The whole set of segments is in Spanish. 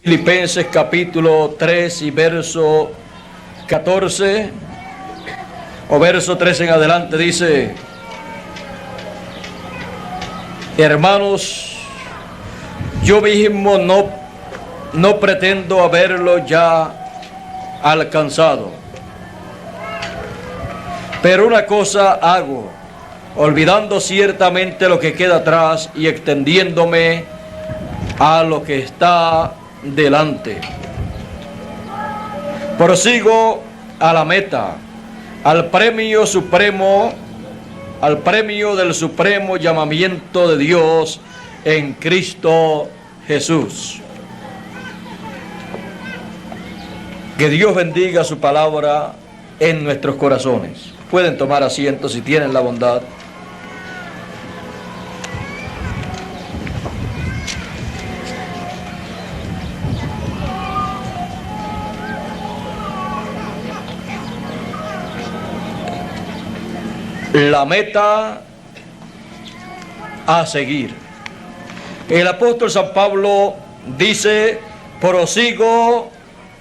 Filipenses capítulo 3 y verso 14 o verso 13 en adelante dice: hermanos, yo mismo no pretendo haberlo ya alcanzado, pero una cosa hago, olvidando ciertamente lo que queda atrás y extendiéndome a lo que está delante. Prosigo a la meta, al premio del supremo llamamiento de Dios en Cristo Jesús. Que Dios bendiga su palabra en nuestros corazones. Pueden tomar asiento si tienen la bondad. La meta a seguir. El apóstol San Pablo dice: prosigo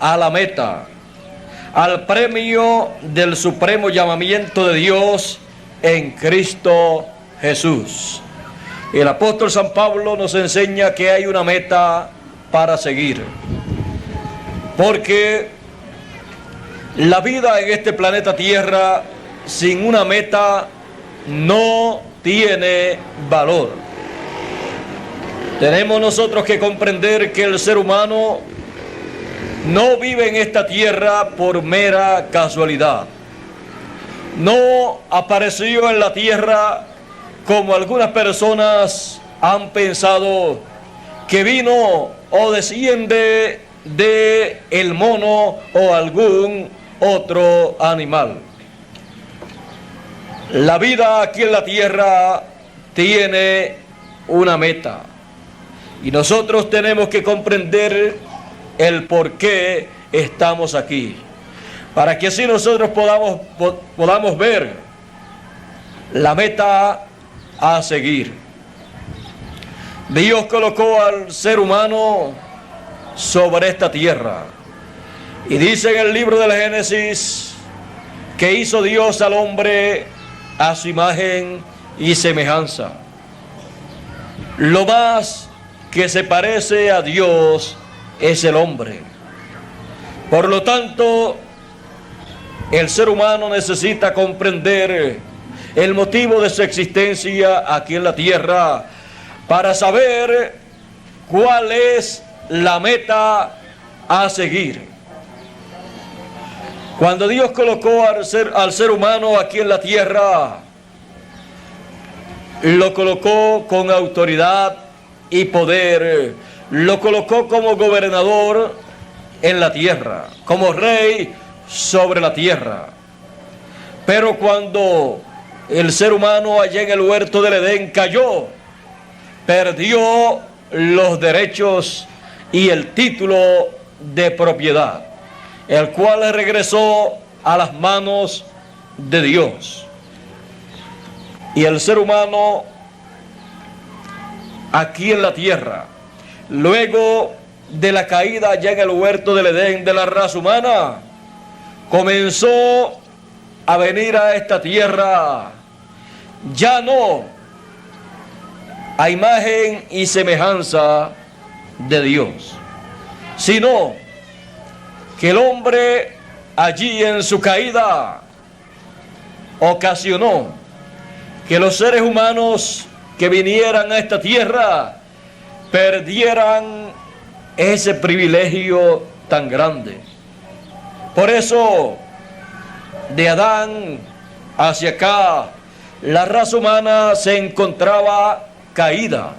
a la meta, al premio del supremo llamamiento de Dios en Cristo Jesús. El apóstol San Pablo nos enseña que hay una meta para seguir, porque la vida en este planeta Tierra sin una meta no tiene valor. Tenemos nosotros que comprender que el ser humano no vive en esta tierra por mera casualidad. No apareció en la tierra como algunas personas han pensado, que vino o desciende de el mono o algún otro animal. La vida aquí en la tierra tiene una meta y nosotros tenemos que comprender el por qué estamos aquí, para que así nosotros podamos ver la meta a seguir. Dios colocó al ser humano sobre esta tierra y dice en el libro del Génesis que hizo Dios al hombre a su imagen y semejanza. Lo más que se parece a Dios es el hombre. Por lo tanto, el ser humano necesita comprender el motivo de su existencia aquí en la tierra para saber cuál es la meta a seguir. Cuando Dios colocó al ser humano aquí en la tierra, lo colocó con autoridad y poder, lo colocó como gobernador en la tierra, como rey sobre la tierra. Pero cuando el ser humano allá en el huerto del Edén cayó, perdió los derechos y el título de propiedad, el cual regresó a las manos de Dios. Y el ser humano aquí en la tierra, luego de la caída allá en el huerto del Edén de la raza humana, comenzó a venir a esta tierra ya no a imagen y semejanza de Dios, sino que el hombre allí en su caída ocasionó que los seres humanos que vinieran a esta tierra perdieran ese privilegio tan grande. Por eso, de Adán hacia acá, la raza humana se encontraba caída.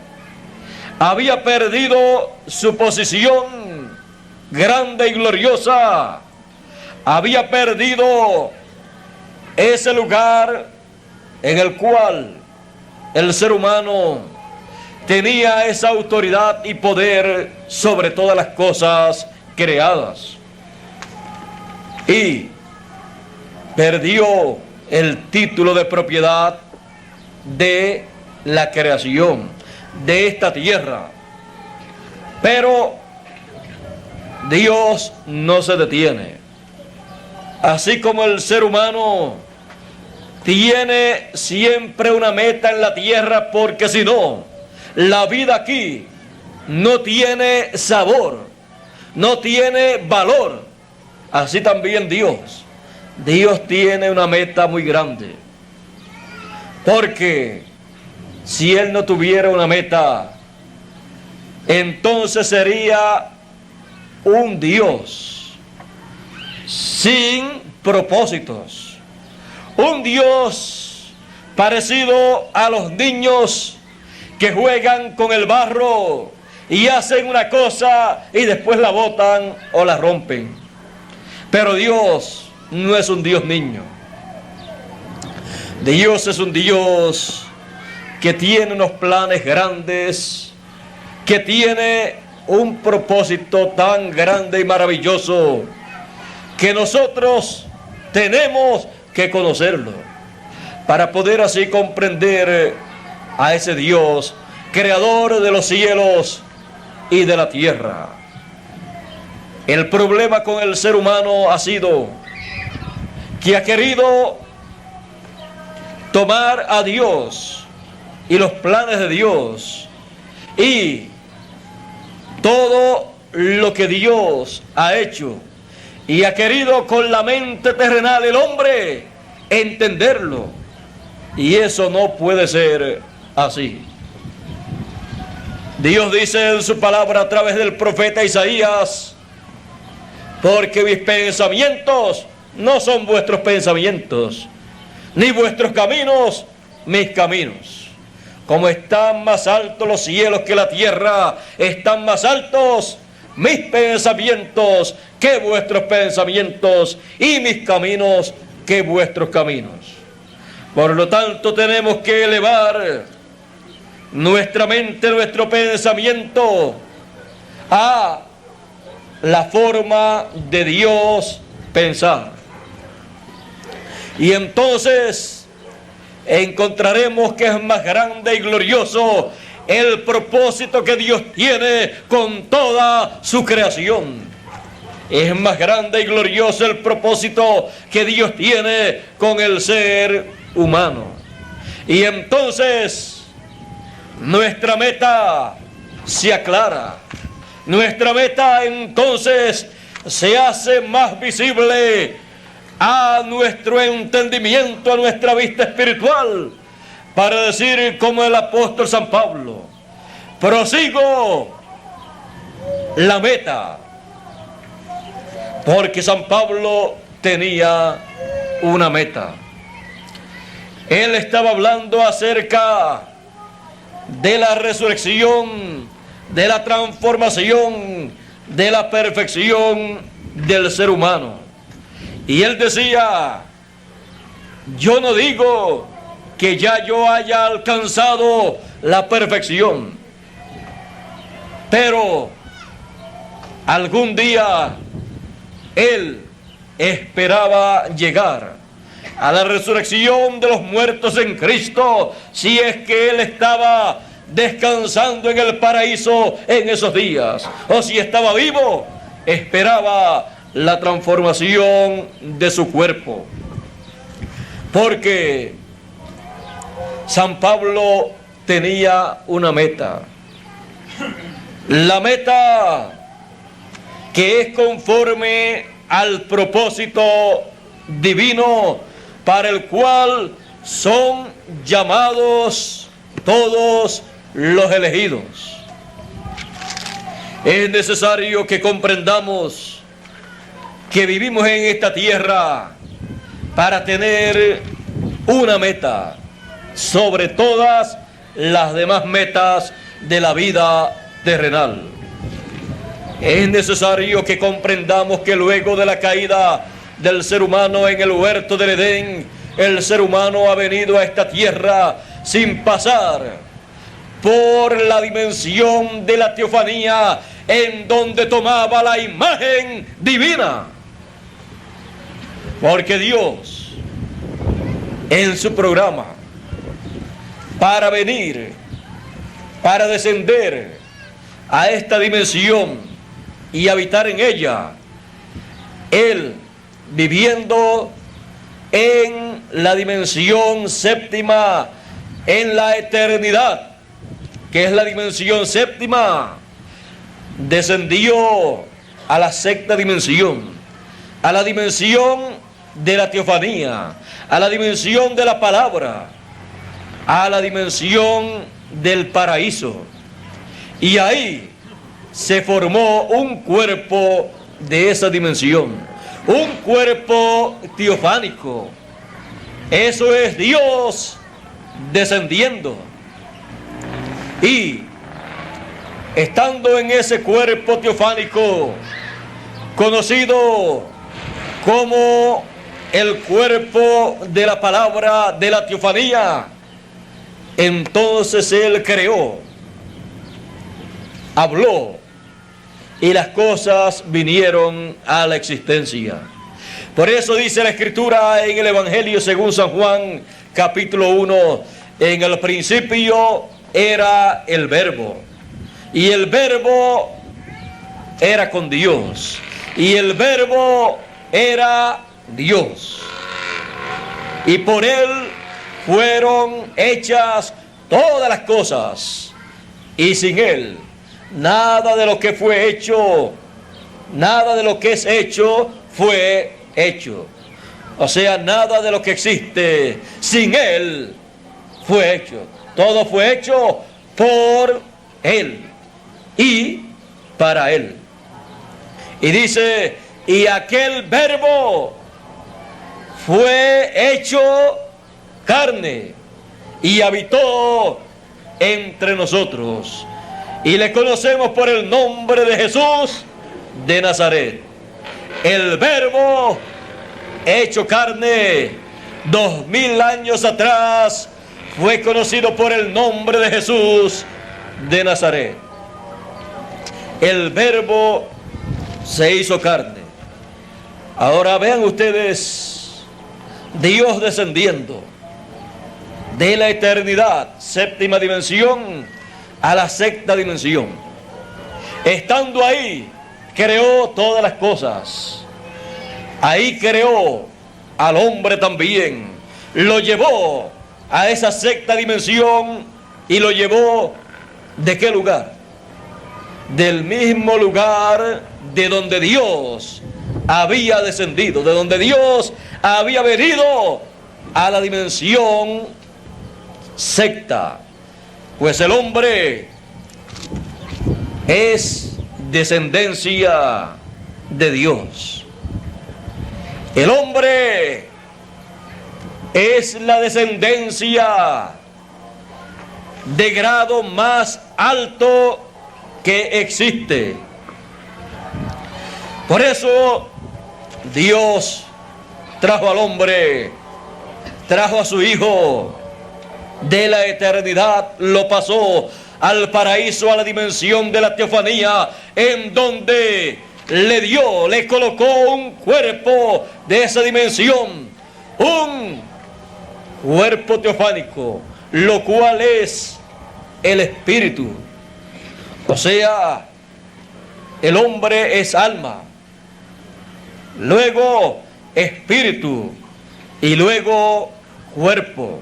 Había perdido su posición grande y gloriosa. Había perdido ese lugar en el cual el ser humano tenía esa autoridad y poder sobre todas las cosas creadas. Y perdió el título de propiedad de la creación de esta tierra. Pero Dios no se detiene. Así como el ser humano tiene siempre una meta en la tierra, porque si no, la vida aquí no tiene sabor, no tiene valor. Así también Dios tiene una meta muy grande. Porque si Él no tuviera una meta, entonces sería un Dios sin propósitos. Un Dios parecido a los niños que juegan con el barro y hacen una cosa y después la botan o la rompen. Pero Dios no es un Dios niño. Dios es un Dios que tiene unos planes grandes, que tiene un propósito tan grande y maravilloso que nosotros tenemos que conocerlo para poder así comprender a ese Dios, creador de los cielos y de la tierra. El problema con el ser humano ha sido que ha querido tomar a Dios y los planes de Dios y todo lo que Dios ha hecho, y ha querido con la mente terrenal el hombre entenderlo, y eso no puede ser así. Dios dice en su palabra a través del profeta Isaías: porque mis pensamientos no son vuestros pensamientos, ni vuestros caminos mis caminos. Como están más altos los cielos que la tierra, están más altos mis pensamientos que vuestros pensamientos, y mis caminos que vuestros caminos. Por lo tanto, tenemos que elevar nuestra mente, nuestro pensamiento a la forma de Dios pensar. Y entonces encontraremos que es más grande y glorioso el propósito que Dios tiene con toda su creación. Es más grande y glorioso el propósito que Dios tiene con el ser humano. Y entonces nuestra meta se aclara. Nuestra meta entonces se hace más visible a nuestro entendimiento, a nuestra vista espiritual, para decir como el apóstol San Pablo: prosigo la meta. Porque San Pablo tenía una meta. Él estaba hablando acerca de la resurrección, de la transformación, de la perfección del ser humano. Y él decía: yo no digo que ya yo haya alcanzado la perfección, pero algún día él esperaba llegar a la resurrección de los muertos en Cristo, si es que él estaba descansando en el paraíso en esos días, o si estaba vivo, esperaba la transformación de su cuerpo. Porque San Pablo tenía una meta. La meta que es conforme al propósito divino para el cual son llamados todos los elegidos. Es necesario que comprendamos que vivimos en esta tierra para tener una meta sobre todas las demás metas de la vida terrenal. Es necesario que comprendamos que luego de la caída del ser humano en el huerto del Edén, el ser humano ha venido a esta tierra sin pasar por la dimensión de la teofanía, en donde tomaba la imagen divina. Porque Dios, en su programa, para venir, para descender a esta dimensión y habitar en ella. Él viviendo en la dimensión séptima, en la eternidad, que es la dimensión séptima, descendió a la sexta dimensión, a la dimensión de la teofanía, a la dimensión de la palabra, a la dimensión del paraíso. Y ahí se formó un cuerpo de esa dimensión, un cuerpo teofánico. Eso es Dios descendiendo. Y estando en ese cuerpo teofánico, conocido como el cuerpo de la palabra de la teofanía, entonces Él creó, habló, y las cosas vinieron a la existencia. Por eso dice la Escritura en el Evangelio según San Juan, capítulo 1, en el principio era el Verbo, y el Verbo era con Dios, y el Verbo era Dios, y por Él fueron hechas todas las cosas, y sin Él nada de lo que fue hecho, nada de lo que es hecho fue hecho. O sea, nada de lo que existe sin Él fue hecho. Todo fue hecho por Él y para Él. Y dice, y aquel Verbo fue hecho carne y habitó entre nosotros. Y le conocemos por el nombre de Jesús de Nazaret. El Verbo hecho carne, 2000 años atrás, fue conocido por el nombre de Jesús de Nazaret. El Verbo se hizo carne. Ahora vean ustedes, Dios descendiendo de la eternidad, séptima dimensión, a la sexta dimensión. Estando ahí, creó todas las cosas. Ahí creó al hombre también. Lo llevó a esa sexta dimensión y lo llevó ¿de qué lugar? Del mismo lugar de donde Dios había descendido, de donde Dios había venido a la dimensión sexta. Pues el hombre es descendencia de Dios. El hombre es la descendencia de grado más alto que existe. Por eso Dios trajo al hombre, trajo a su Hijo de la eternidad, lo pasó al paraíso, a la dimensión de la teofanía, en donde le colocó un cuerpo de esa dimensión, un cuerpo teofánico, lo cual es el espíritu. O sea, el hombre es alma, luego espíritu y luego cuerpo.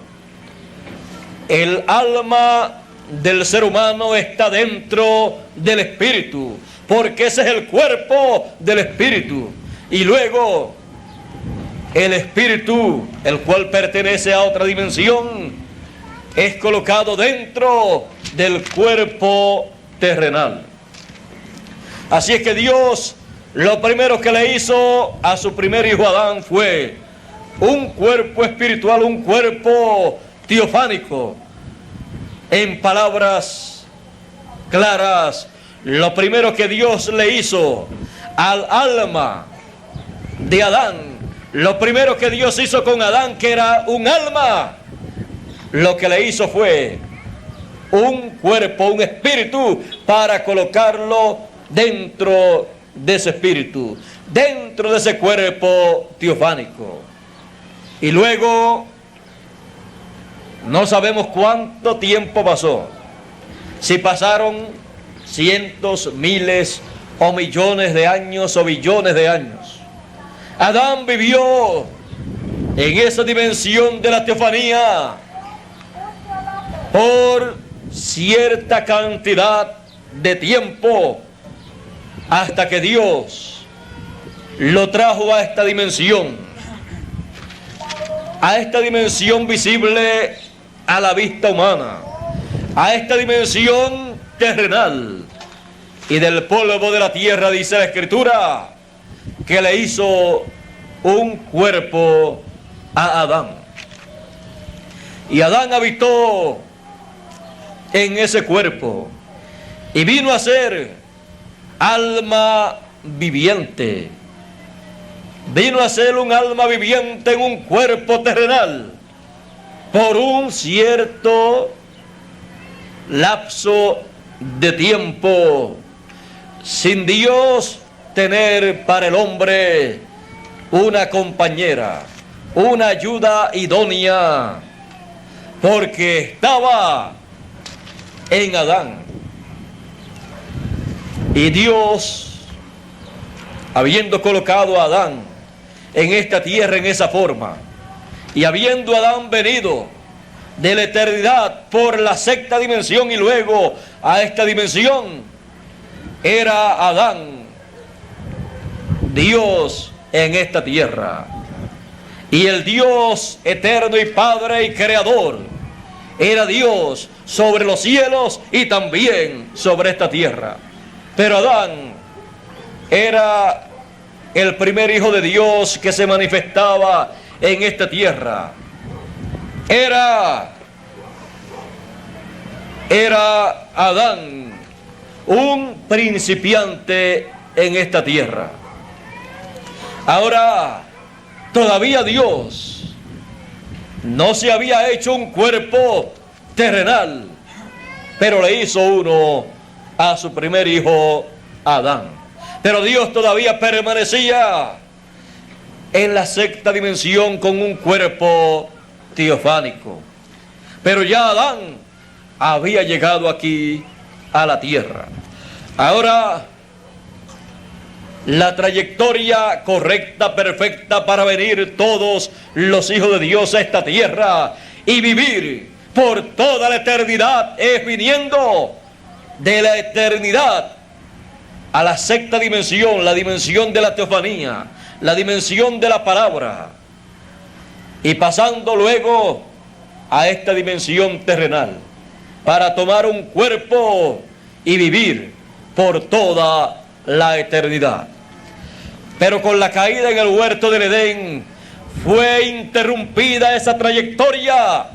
El alma del ser humano está dentro del espíritu, porque ese es el cuerpo del espíritu. Y luego el espíritu, el cual pertenece a otra dimensión, es colocado dentro del cuerpo terrenal. Así es que Dios, lo primero que le hizo a su primer hijo Adán fue un cuerpo espiritual, un cuerpo teofánico. En palabras claras, lo primero que Dios le hizo al alma de Adán, lo primero que Dios hizo con Adán, que era un alma, lo que le hizo fue un cuerpo, un espíritu, para colocarlo dentro de ese espíritu, dentro de ese cuerpo teofánico. Y luego no sabemos cuánto tiempo pasó, si pasaron cientos, miles o millones de años o billones de años. Adán vivió en esa dimensión de la teofanía por cierta cantidad de tiempo hasta que Dios lo trajo a esta dimensión visible a la vista humana, a esta dimensión terrenal. Y del polvo de la tierra, dice la Escritura, que le hizo un cuerpo a Adán. Y Adán habitó en ese cuerpo y vino a ser alma viviente. Vino a ser un alma viviente en un cuerpo terrenal por un cierto lapso de tiempo, sin Dios tener para el hombre una compañera, una ayuda idónea, porque estaba en Adán. Y Dios, habiendo colocado a Adán en esta tierra en esa forma, y habiendo Adán venido de la eternidad por la sexta dimensión y luego a esta dimensión, era Adán Dios en esta tierra. Y el Dios eterno y Padre y Creador era Dios sobre los cielos y también sobre esta tierra. Pero Adán era el primer hijo de Dios que se manifestaba en esta tierra. Era Adán un principiante en esta tierra. Ahora, todavía Dios no se había hecho un cuerpo terrenal, pero le hizo uno a su primer hijo, Adán. Pero Dios todavía permanecía en la sexta dimensión con un cuerpo teofánico. Pero ya Adán había llegado aquí a la tierra. Ahora, la trayectoria correcta, perfecta para venir todos los hijos de Dios a esta tierra y vivir por toda la eternidad es viniendo de la eternidad a la sexta dimensión, la dimensión de la teofanía, la dimensión de la palabra, y pasando luego a esta dimensión terrenal para tomar un cuerpo y vivir por toda la eternidad. Pero con la caída en el huerto del Edén fue interrumpida esa trayectoria,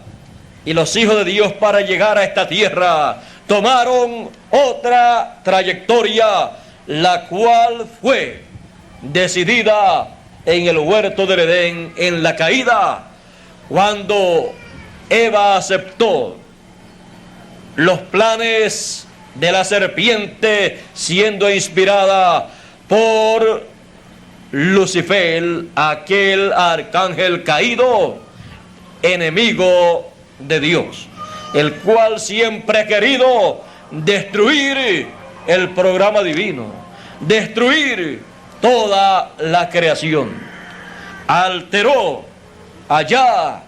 y los hijos de Dios, para llegar a esta tierra, tomaron otra trayectoria, la cual fue decidida en el huerto del Edén, en la caída, cuando Eva aceptó los planes de la serpiente, siendo inspirada por Lucifer, aquel arcángel caído, enemigo de Dios, el cual siempre ha querido destruir el programa divino, destruir toda la creación. Alteró allá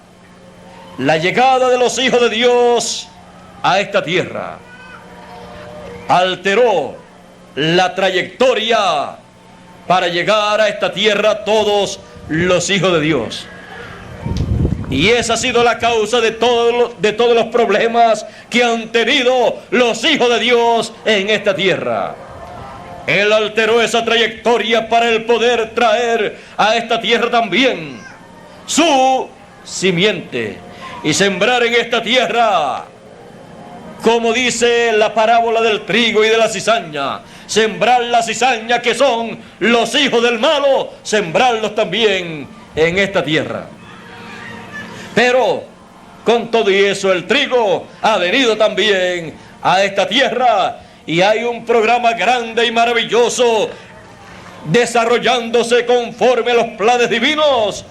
la llegada de los hijos de Dios a esta tierra, alteró la trayectoria para llegar a esta tierra todos los hijos de Dios. Y esa ha sido la causa de todos los problemas que han tenido los hijos de Dios en esta tierra. Él alteró esa trayectoria para el poder traer a esta tierra también su simiente y sembrar en esta tierra, como dice la parábola del trigo y de la cizaña, sembrar la cizaña, que son los hijos del malo, sembrarlos también en esta tierra. Pero con todo y eso, el trigo ha venido también a esta tierra, y hay un programa grande y maravilloso desarrollándose conforme a los planes divinos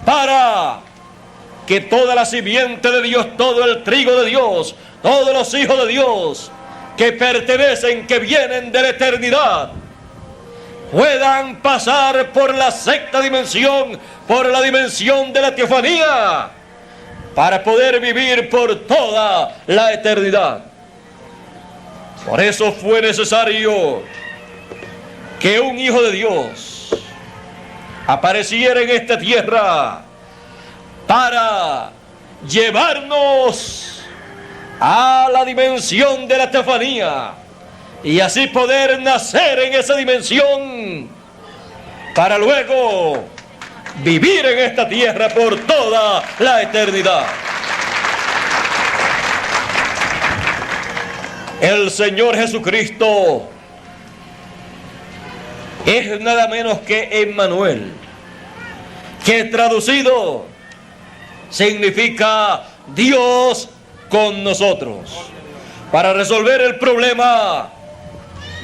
para que toda la simiente de Dios, todo el trigo de Dios, todos los hijos de Dios que pertenecen, que vienen de la eternidad, puedan pasar por la sexta dimensión, por la dimensión de la teofanía, para poder vivir por toda la eternidad. Por eso fue necesario que un Hijo de Dios apareciera en esta tierra para llevarnos a la dimensión de la teofanía y así poder nacer en esa dimensión para luego vivir en esta tierra por toda la eternidad. El Señor Jesucristo es nada menos que Emmanuel, que traducido significa Dios con nosotros, para resolver el problema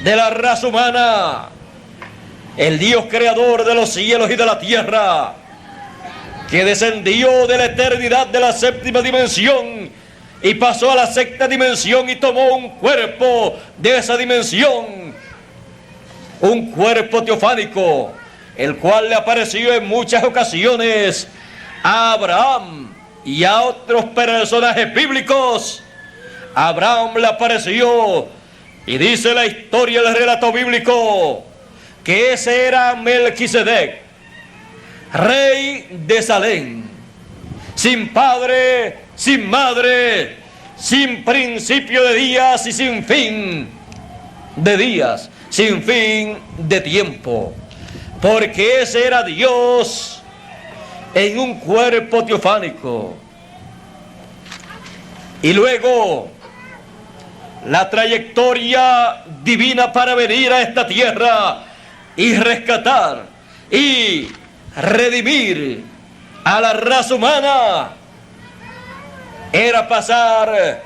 de la raza humana. El Dios creador de los cielos y de la tierra, que descendió de la eternidad de la séptima dimensión y pasó a la sexta dimensión y tomó un cuerpo de esa dimensión, un cuerpo teofánico, el cual le apareció en muchas ocasiones a Abraham y a otros personajes bíblicos. A Abraham le apareció, y dice la historia del relato bíblico, que ese era Melquisedec, rey de Salem, sin padre, sin madre, sin principio de días y sin fin de días, sin fin de tiempo, porque ese era Dios en un cuerpo teofánico. Y luego la trayectoria divina para venir a esta tierra y rescatar y redimir a la raza humana era pasar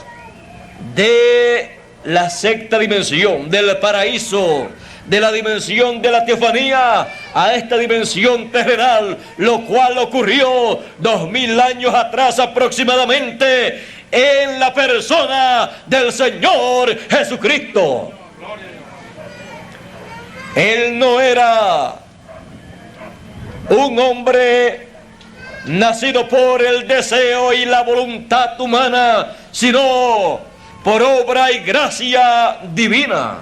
de la sexta dimensión, del paraíso, de la dimensión de la teofanía a esta dimensión terrenal, lo cual ocurrió 2000 años atrás aproximadamente en la persona del Señor Jesucristo. Él no era un hombre nacido por el deseo y la voluntad humana, sino por obra y gracia divina,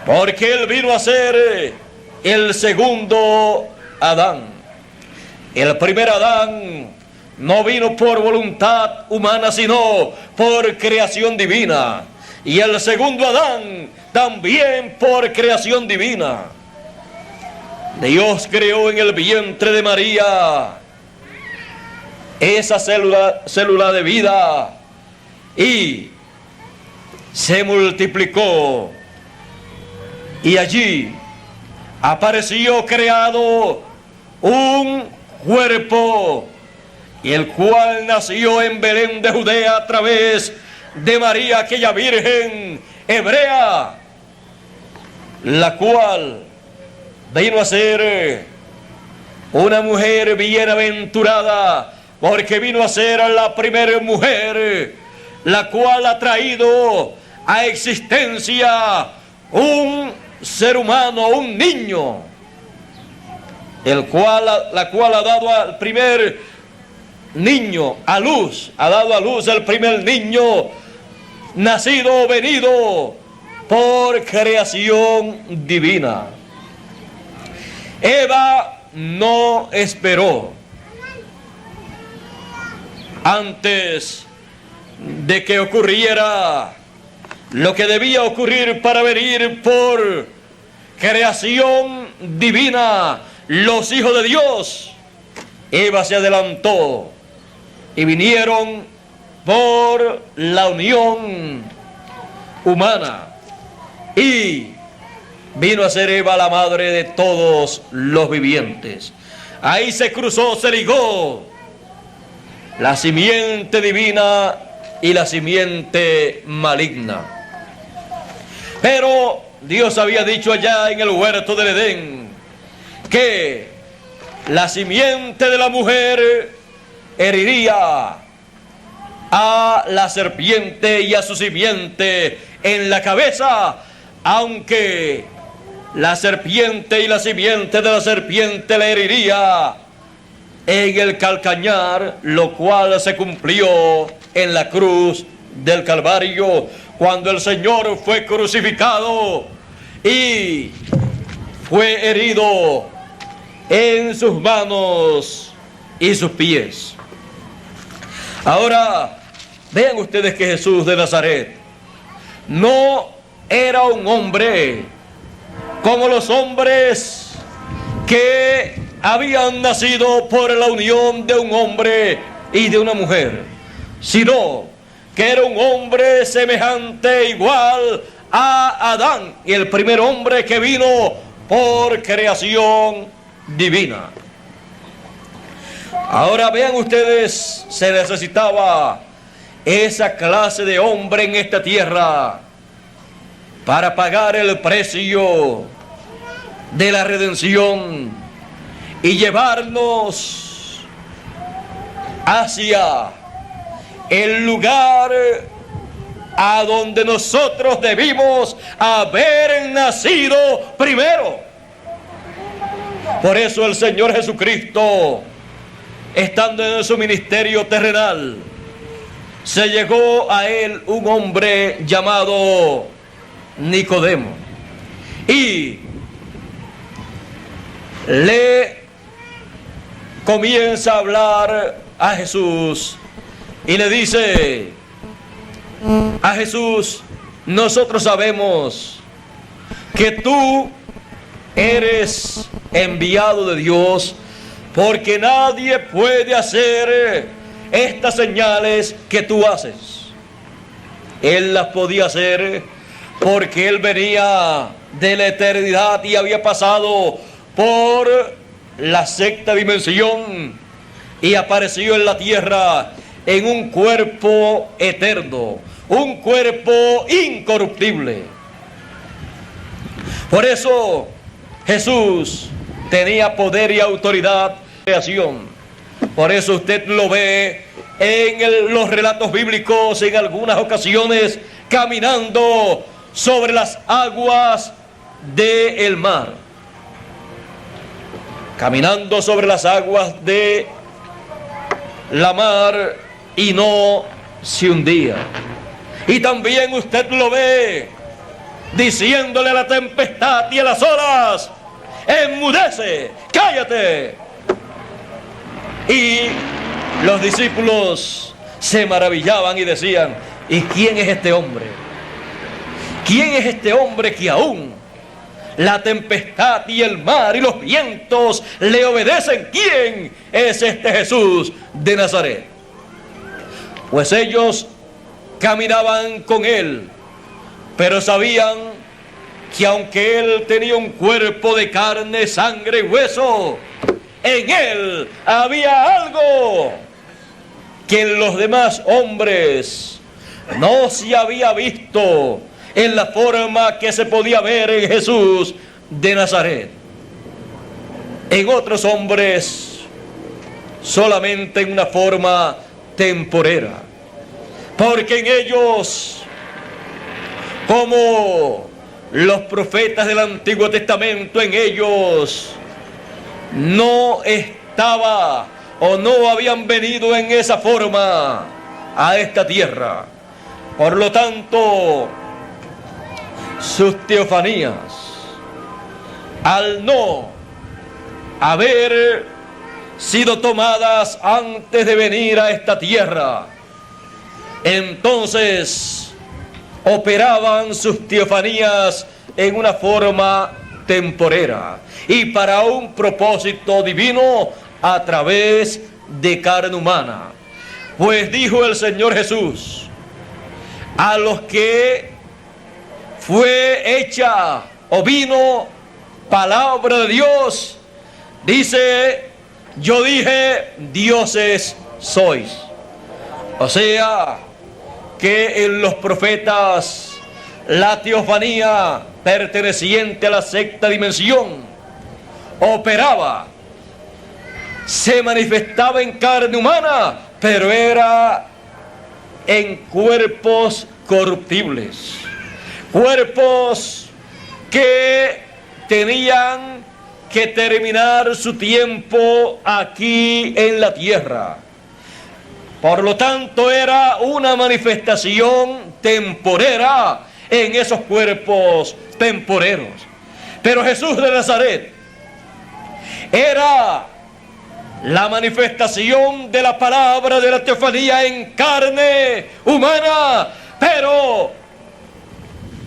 porque Él vino a ser el segundo Adán. El primer Adán no vino por voluntad humana, sino por creación divina. Y el segundo Adán también por creación divina. Dios creó en el vientre de María esa célula de vida y se multiplicó. Y allí apareció creado un cuerpo, y el cual nació en Belén de Judea a través de María, aquella virgen hebrea, la cual vino a ser una mujer bienaventurada, porque vino a ser la primera mujer, la cual ha traído a existencia un ser humano, un niño, la cual ha dado al primer niño a luz, ha dado a luz el primer niño nacido, venido por creación divina. Eva no esperó antes de que ocurriera lo que debía ocurrir para venir por creación divina los hijos de Dios. Eva se adelantó y vinieron por la unión humana, y vino a ser Eva la madre de todos los vivientes. Ahí se cruzó, se ligó la simiente divina y la simiente maligna. Pero Dios había dicho allá en el huerto del Edén que la simiente de la mujer heriría a la serpiente y a su simiente en la cabeza, aunque la serpiente y la simiente de la serpiente le heriría en el calcañar, lo cual se cumplió en la cruz del Calvario, cuando el Señor fue crucificado y fue herido en sus manos y sus pies. Ahora, vean ustedes que Jesús de Nazaret no era un hombre como los hombres que habían nacido por la unión de un hombre y de una mujer, sino que era un hombre semejante, igual a Adán, y el primer hombre que vino por creación divina. Ahora vean ustedes, se necesitaba esa clase de hombre en esta tierra para pagar el precio de la redención y llevarnos hacia el lugar a donde nosotros debimos haber nacido primero. Por eso el Señor Jesucristo, estando en su ministerio terrenal, se llegó a él un hombre llamado Nicodemo y le comienza a hablar a Jesús y le dice a Jesús: nosotros sabemos que tú eres enviado de Dios, porque nadie puede hacer estas señales que tú haces. Él las podía hacer porque él venía de la eternidad y había pasado por la sexta dimensión y apareció en la tierra en un cuerpo eterno, un cuerpo incorruptible. Por eso Jesús tenía poder y autoridad de creación. Por eso usted lo ve en los relatos bíblicos en algunas ocasiones caminando sobre las aguas del mar. Caminando sobre las aguas de la mar y no se hundía. Y también usted lo ve diciéndole a la tempestad y a las olas: enmudece, cállate. Y los discípulos se maravillaban y decían: ¿y quién es este hombre? ¿Quién es este hombre que aún la tempestad y el mar y los vientos le obedecen? ¿Quién es este Jesús de Nazaret? Pues ellos caminaban con él, pero sabían que aunque él tenía un cuerpo de carne, sangre y hueso, en él había algo que en los demás hombres no se había visto en la forma que se podía ver en Jesús de Nazaret. En otros hombres solamente en una forma temporera, porque en ellos, como los profetas del Antiguo Testamento, en ellos no estaba o no habían venido en esa forma a esta tierra. Por lo tanto, sus teofanías, al no haber sido tomadas antes de venir a esta tierra, entonces operaban sus teofanías en una forma temporera y para un propósito divino a través de carne humana. Pues dijo el Señor Jesús: a los que fue hecha o vino palabra de Dios, dice: yo dije, dioses sois. O sea, que en los profetas la teofanía perteneciente a la sexta dimensión operaba, se manifestaba en carne humana, pero era en cuerpos corruptibles, cuerpos que tenían que terminar su tiempo aquí en la tierra. Por lo tanto, era una manifestación temporera en esos cuerpos temporeros. Pero Jesús de Nazaret era la manifestación de la palabra de la teofanía en carne humana, pero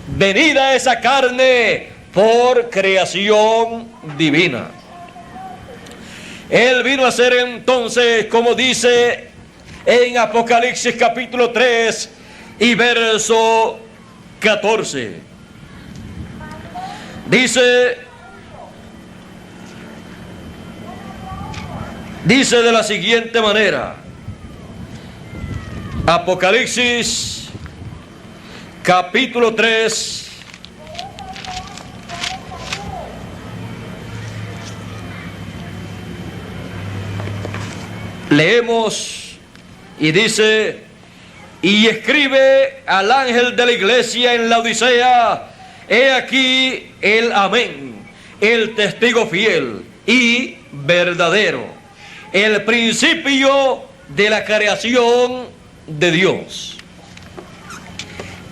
venida esa carne por creación divina. Él vino a ser entonces, como dice en Apocalipsis capítulo 3 y verso 14. Dice de la siguiente manera, Apocalipsis capítulo 3 leemos y dice: y escribe al ángel de la iglesia en la Odisea, he aquí el amén, el testigo fiel y verdadero, el principio de la creación de Dios.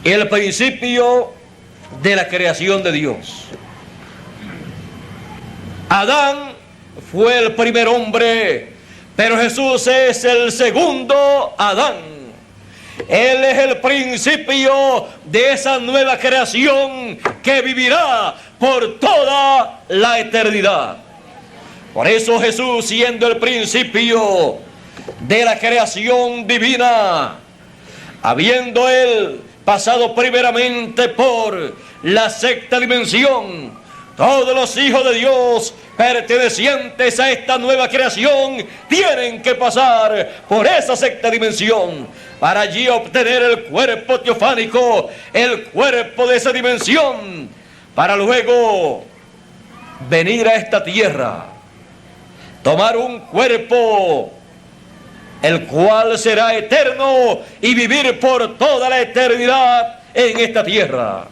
El principio de la creación de Dios. Adán fue el primer hombre, pero Jesús es el segundo Adán. Él es el principio de esa nueva creación que vivirá por toda la eternidad. Por eso Jesús, siendo el principio de la creación divina, habiendo él pasado primeramente por la sexta dimensión, todos los hijos de Dios pertenecientes a esta nueva creación tienen que pasar por esa sexta dimensión para allí obtener el cuerpo teofánico, el cuerpo de esa dimensión, para luego venir a esta tierra, tomar un cuerpo el cual será eterno y vivir por toda la eternidad en esta tierra.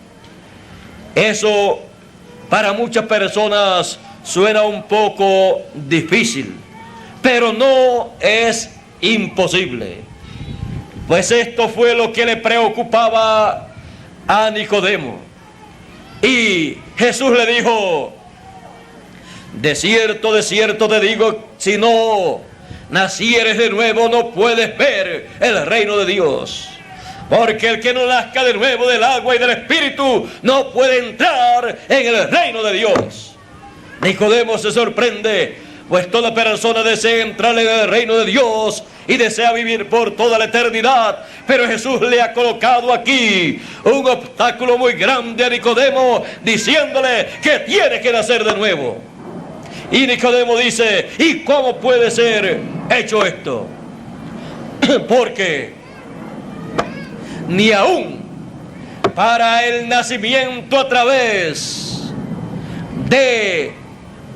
Eso para muchas personas suena un poco difícil, pero no es imposible, pues esto fue lo que le preocupaba a Nicodemo. Y Jesús le dijo: de cierto te digo, si no nacieres de nuevo no puedes ver el reino de Dios. Porque el que no nazca de nuevo del agua y del espíritu no puede entrar en el reino de Dios. Nicodemo se sorprende, pues toda persona desea entrar en el reino de Dios y desea vivir por toda la eternidad. Pero Jesús le ha colocado aquí un obstáculo muy grande a Nicodemo, diciéndole que tiene que nacer de nuevo. Y Nicodemo dice: ¿y cómo puede ser hecho esto? Porque ni aún para el nacimiento a través de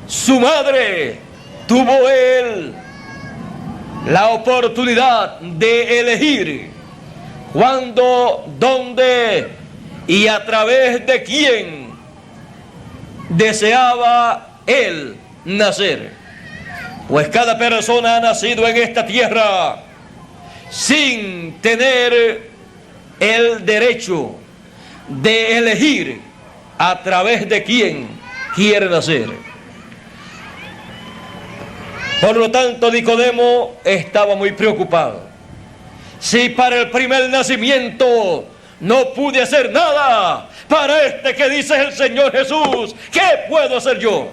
su madre tuvo él la oportunidad de elegir cuándo, dónde y a través de quién deseaba él nacer. Pues cada persona ha nacido en esta tierra sin tener el derecho de elegir a través de quién quiere nacer. Por lo tanto, Nicodemo estaba muy preocupado. Si para el primer nacimiento no pude hacer nada, para este que dice el Señor Jesús, ¿qué puedo hacer yo?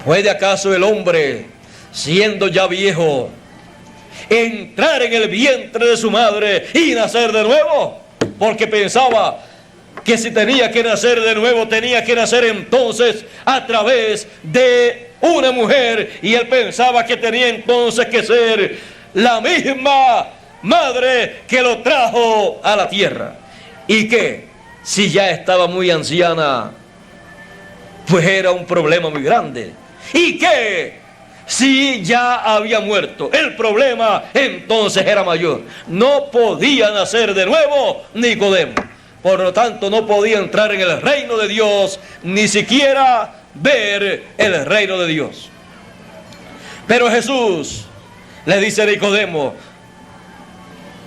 ¿Puede acaso el hombre, siendo ya viejo, entrar en el vientre de su madre y nacer de nuevo? Porque pensaba que si tenía que nacer de nuevo, tenía que nacer entonces a través de una mujer, y él pensaba que tenía entonces que ser la misma madre que lo trajo a la tierra, y que si ya estaba muy anciana, pues era un problema muy grande, y que si ya había muerto, el problema entonces era mayor. No podía nacer de nuevo Nicodemo. Por lo tanto, no podía entrar en el reino de Dios ni siquiera ver el reino de Dios. Pero Jesús le dice a Nicodemo: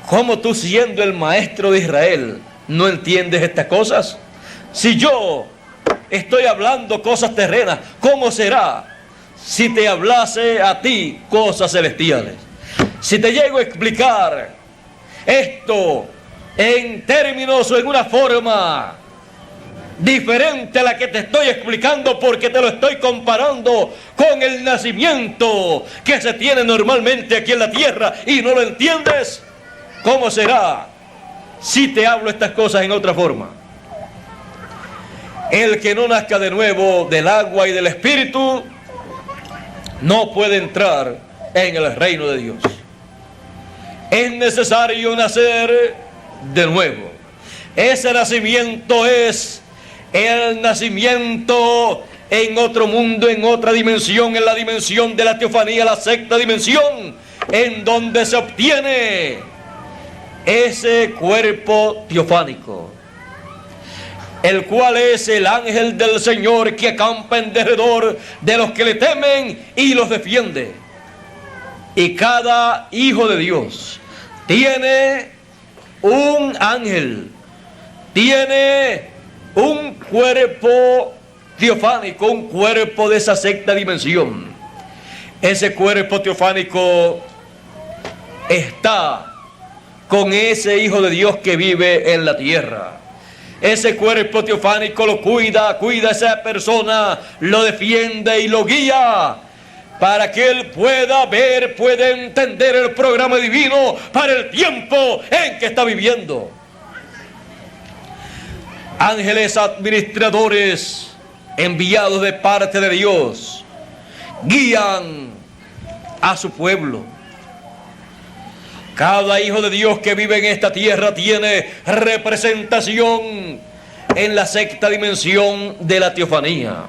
¿cómo tú, siendo el maestro de Israel, no entiendes estas cosas? Si yo estoy hablando cosas terrenas, ¿cómo será si te hablase a ti cosas celestiales? Si te llego a explicar esto en términos o en una forma diferente a la que te estoy explicando, porque te lo estoy comparando con el nacimiento que se tiene normalmente aquí en la tierra y no lo entiendes, ¿cómo será si te hablo estas cosas en otra forma? El que no nazca de nuevo del agua y del Espíritu no puede entrar en el reino de Dios. Es necesario nacer de nuevo. Ese nacimiento es el nacimiento en otro mundo, en otra dimensión, en la dimensión de la teofanía, la sexta dimensión, en donde se obtiene ese cuerpo teofánico, el cual es el ángel del Señor que acampa en derredor de los que le temen y los defiende. Y cada hijo de Dios tiene un ángel, tiene un cuerpo teofánico, un cuerpo de esa sexta dimensión. Ese cuerpo teofánico está con ese hijo de Dios que vive en la tierra. Ese cuerpo teofánico lo cuida a esa persona, lo defiende y lo guía para que él pueda ver, pueda entender el programa divino para el tiempo en que está viviendo. Ángeles administradores enviados de parte de Dios guían a su pueblo. Cada hijo de Dios que vive en esta tierra tiene representación en la sexta dimensión de la teofanía.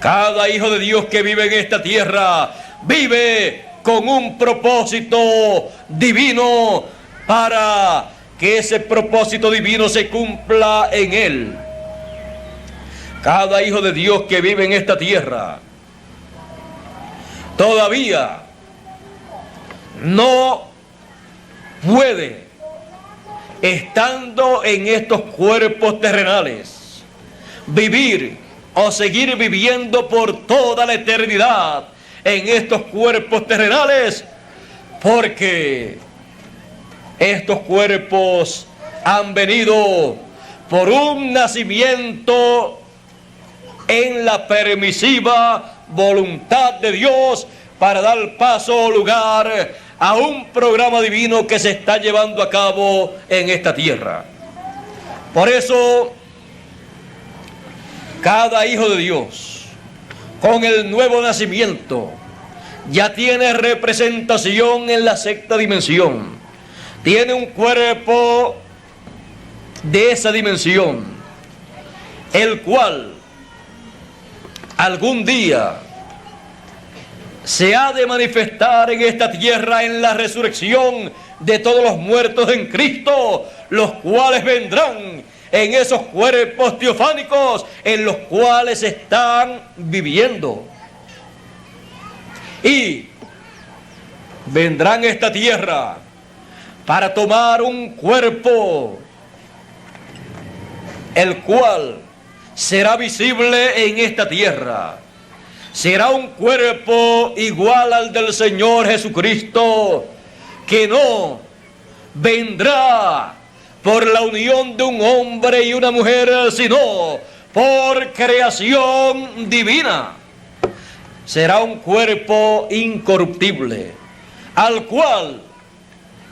Cada hijo de Dios que vive en esta tierra vive con un propósito divino para que ese propósito divino se cumpla en él. Cada hijo de Dios que vive en esta tierra todavía no puede, estando en estos cuerpos terrenales, vivir o seguir viviendo por toda la eternidad en estos cuerpos terrenales, porque estos cuerpos han venido por un nacimiento en la permisiva voluntad de Dios para dar paso o lugar a un programa divino que se está llevando a cabo en esta tierra. Por eso, cada hijo de Dios, con el nuevo nacimiento, ya tiene representación en la sexta dimensión. Tiene un cuerpo de esa dimensión, el cual algún día se ha de manifestar en esta tierra en la resurrección de todos los muertos en Cristo, los cuales vendrán en esos cuerpos teofánicos en los cuales están viviendo. Y vendrán a esta tierra para tomar un cuerpo, el cual será visible en esta tierra. Será un cuerpo igual al del Señor Jesucristo, que no vendrá por la unión de un hombre y una mujer, sino por creación divina. Será un cuerpo incorruptible, al cual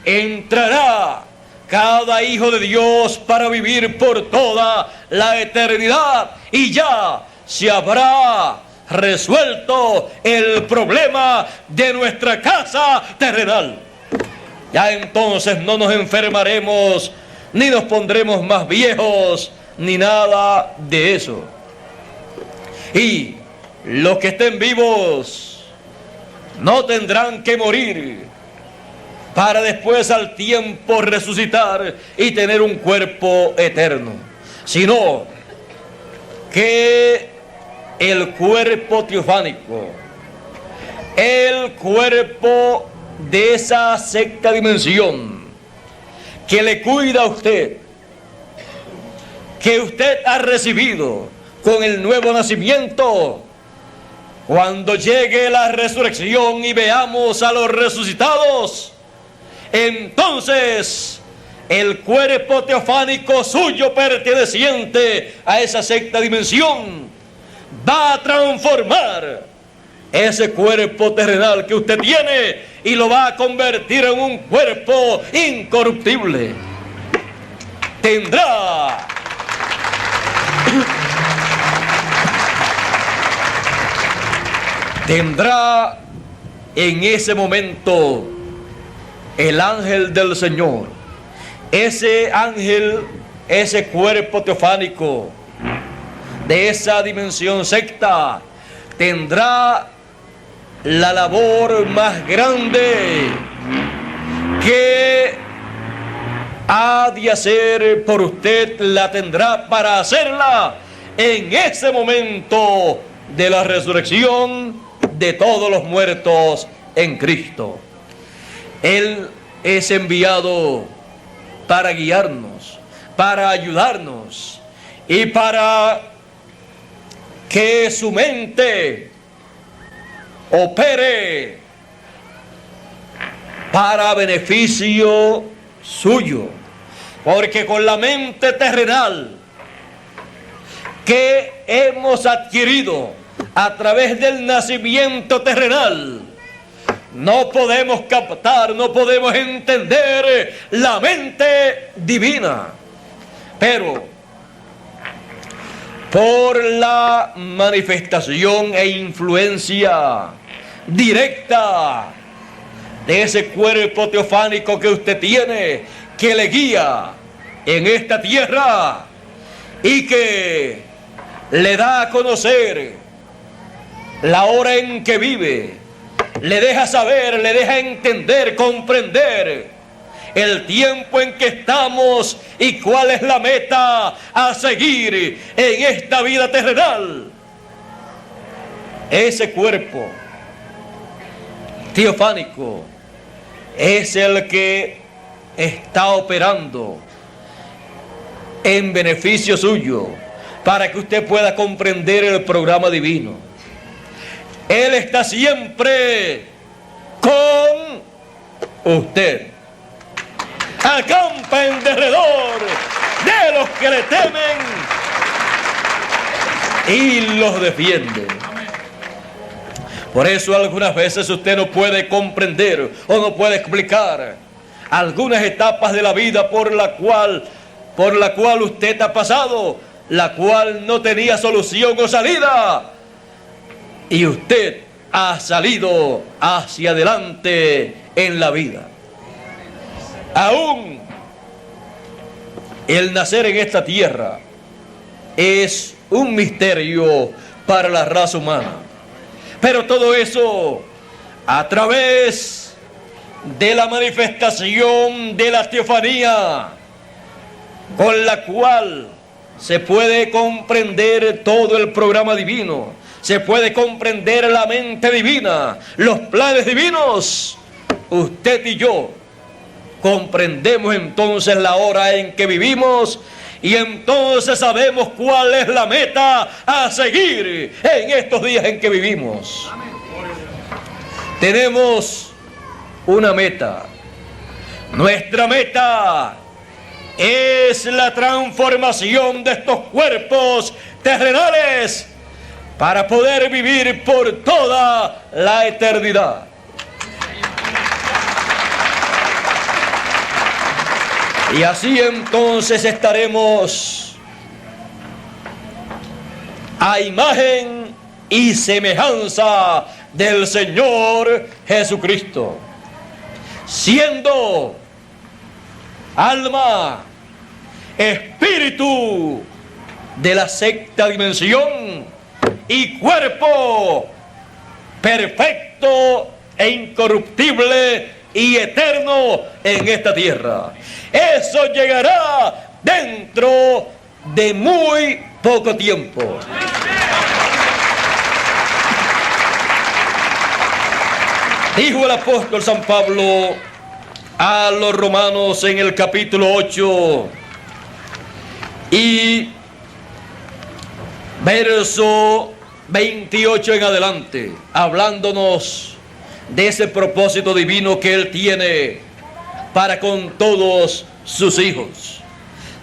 entrará cada hijo de Dios para vivir por toda la eternidad, y ya se habrá resuelto el problema de nuestra casa terrenal. Ya entonces no nos enfermaremos, ni nos pondremos más viejos, ni nada de eso. Y los que estén vivos no tendrán que morir para después al tiempo resucitar y tener un cuerpo eterno, sino que el cuerpo teofánico, el cuerpo de esa sexta dimensión que le cuida a usted, que usted ha recibido con el nuevo nacimiento, cuando llegue la resurrección y veamos a los resucitados, entonces el cuerpo teofánico suyo perteneciente a esa sexta dimensión va a transformar ese cuerpo terrenal que usted tiene y lo va a convertir en un cuerpo incorruptible. Tendrá en ese momento el ángel del Señor, ese ángel, ese cuerpo teofánico de esa dimensión sexta, tendrá la labor más grande que ha de hacer por usted, la tendrá para hacerla en ese momento de la resurrección de todos los muertos en Cristo. Él es enviado para guiarnos, para ayudarnos y para que su mente opere para beneficio suyo, porque con la mente terrenal que hemos adquirido a través del nacimiento terrenal, no podemos captar, no podemos entender la mente divina, pero por la manifestación e influencia directa de ese cuerpo teofánico que usted tiene, que le guía en esta tierra y que le da a conocer la hora en que vive, le deja saber, le deja entender, comprender el tiempo en que estamos y cuál es la meta a seguir en esta vida terrenal. Ese cuerpo teofánico es el que está operando en beneficio suyo para que usted pueda comprender el programa divino. Él está siempre con usted. Acampa en derredor de los que le temen y los defiende. Por eso algunas veces usted no puede comprender o no puede explicar algunas etapas de la vida por la cual usted ha pasado, la cual no tenía solución o salida, y usted ha salido hacia adelante en la vida. Aún el nacer en esta tierra es un misterio para la raza humana, pero todo eso a través de la manifestación de la teofanía, con la cual se puede comprender todo el programa divino, se puede comprender la mente divina, los planes divinos. Usted y yo comprendemos entonces la hora en que vivimos y entonces sabemos cuál es la meta a seguir en estos días en que vivimos. Tenemos una meta. Nuestra meta es la transformación de estos cuerpos terrenales para poder vivir por toda la eternidad. Y así entonces estaremos a imagen y semejanza del Señor Jesucristo, siendo alma, espíritu de la sexta dimensión y cuerpo perfecto e incorruptible y eterno en esta tierra. Eso llegará dentro de muy poco tiempo. Dijo el apóstol San Pablo a los romanos en el capítulo 8 y verso 28 en adelante, hablándonos de ese propósito divino que Él tiene para con todos sus hijos.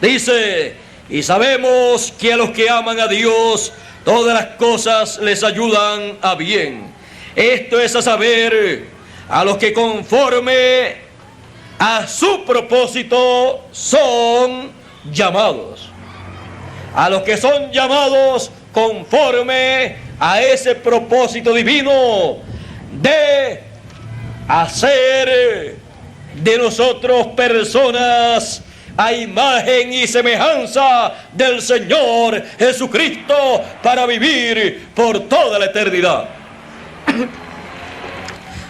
Dice: y sabemos que a los que aman a Dios, todas las cosas les ayudan a bien. Esto es a saber, a los que conforme a su propósito son llamados. A los que son llamados conforme a ese propósito divino de hacer de nosotros personas a imagen y semejanza del Señor Jesucristo para vivir por toda la eternidad.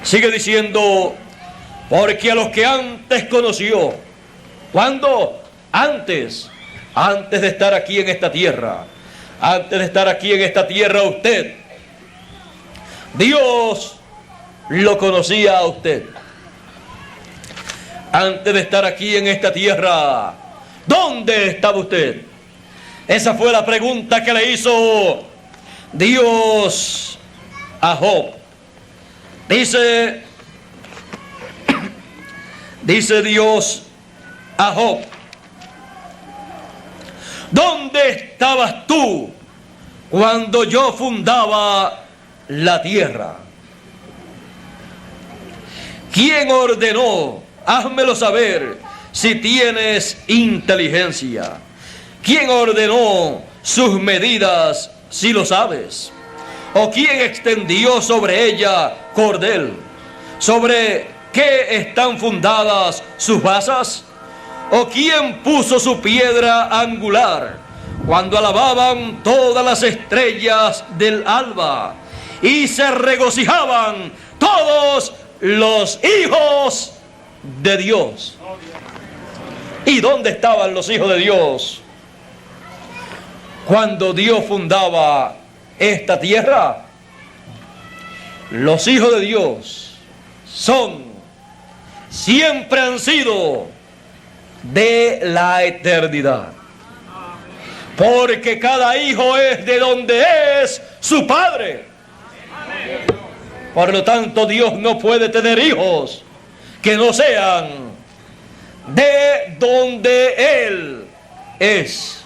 Sigue diciendo: porque a los que antes conoció, ¿cuándo? Antes de estar aquí en esta tierra, antes de estar aquí en esta tierra usted, Dios lo conocía a usted. Antes de estar aquí en esta tierra, ¿dónde estaba usted? Esa fue la pregunta que le hizo Dios a Job. Dice Dios a Job: ¿dónde estabas tú cuando yo fundaba la tierra? ¿Quién ordenó? Házmelo saber si tienes inteligencia. ¿Quién ordenó sus medidas si lo sabes? ¿O quién extendió sobre ella cordel? ¿Sobre qué están fundadas sus basas? ¿O quién puso su piedra angular cuando alababan todas las estrellas del alba y se regocijaban todos los hijos de Dios? ¿Y dónde estaban los hijos de Dios cuando Dios fundaba esta tierra? Los hijos de Dios siempre han sido de la eternidad, porque cada hijo es de donde es su padre. Por lo tanto, Dios no puede tener hijos que no sean de donde Él es.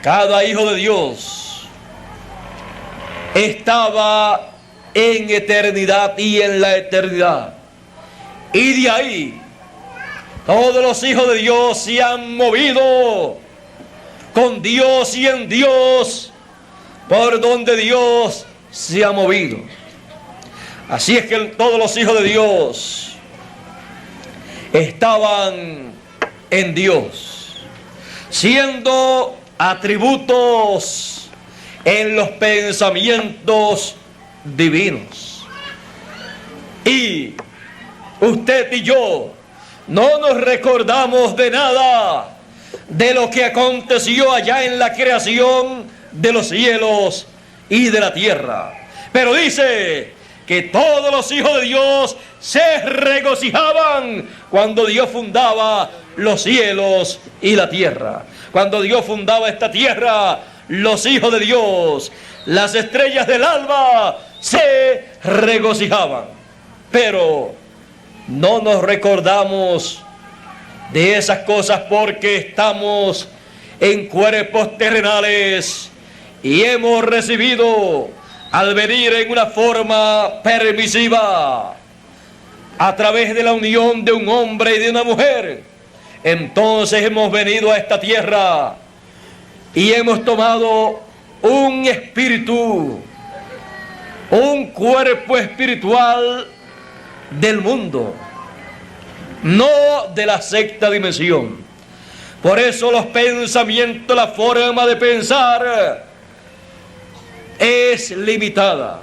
Cada hijo de Dios estaba en eternidad y en la eternidad. Y de ahí, todos los hijos de Dios se han movido con Dios y en Dios, por donde Dios se ha movido. Así es que todos los hijos de Dios estaban en Dios, siendo atributos en los pensamientos divinos. Y usted y yo no nos recordamos de nada de lo que aconteció allá en la creación de los cielos y de la tierra. Pero dice que todos los hijos de Dios se regocijaban cuando Dios fundaba los cielos y la tierra. Cuando Dios fundaba esta tierra, los hijos de Dios, las estrellas del alba, se regocijaban. Pero no nos recordamos de esas cosas porque estamos en cuerpos terrenales y hemos recibido, al venir en una forma permisiva, a través de la unión de un hombre y de una mujer, entonces hemos venido a esta tierra y hemos tomado un espíritu, un cuerpo espiritual del mundo, no de la sexta dimensión. Por eso los pensamientos, la forma de pensar es limitada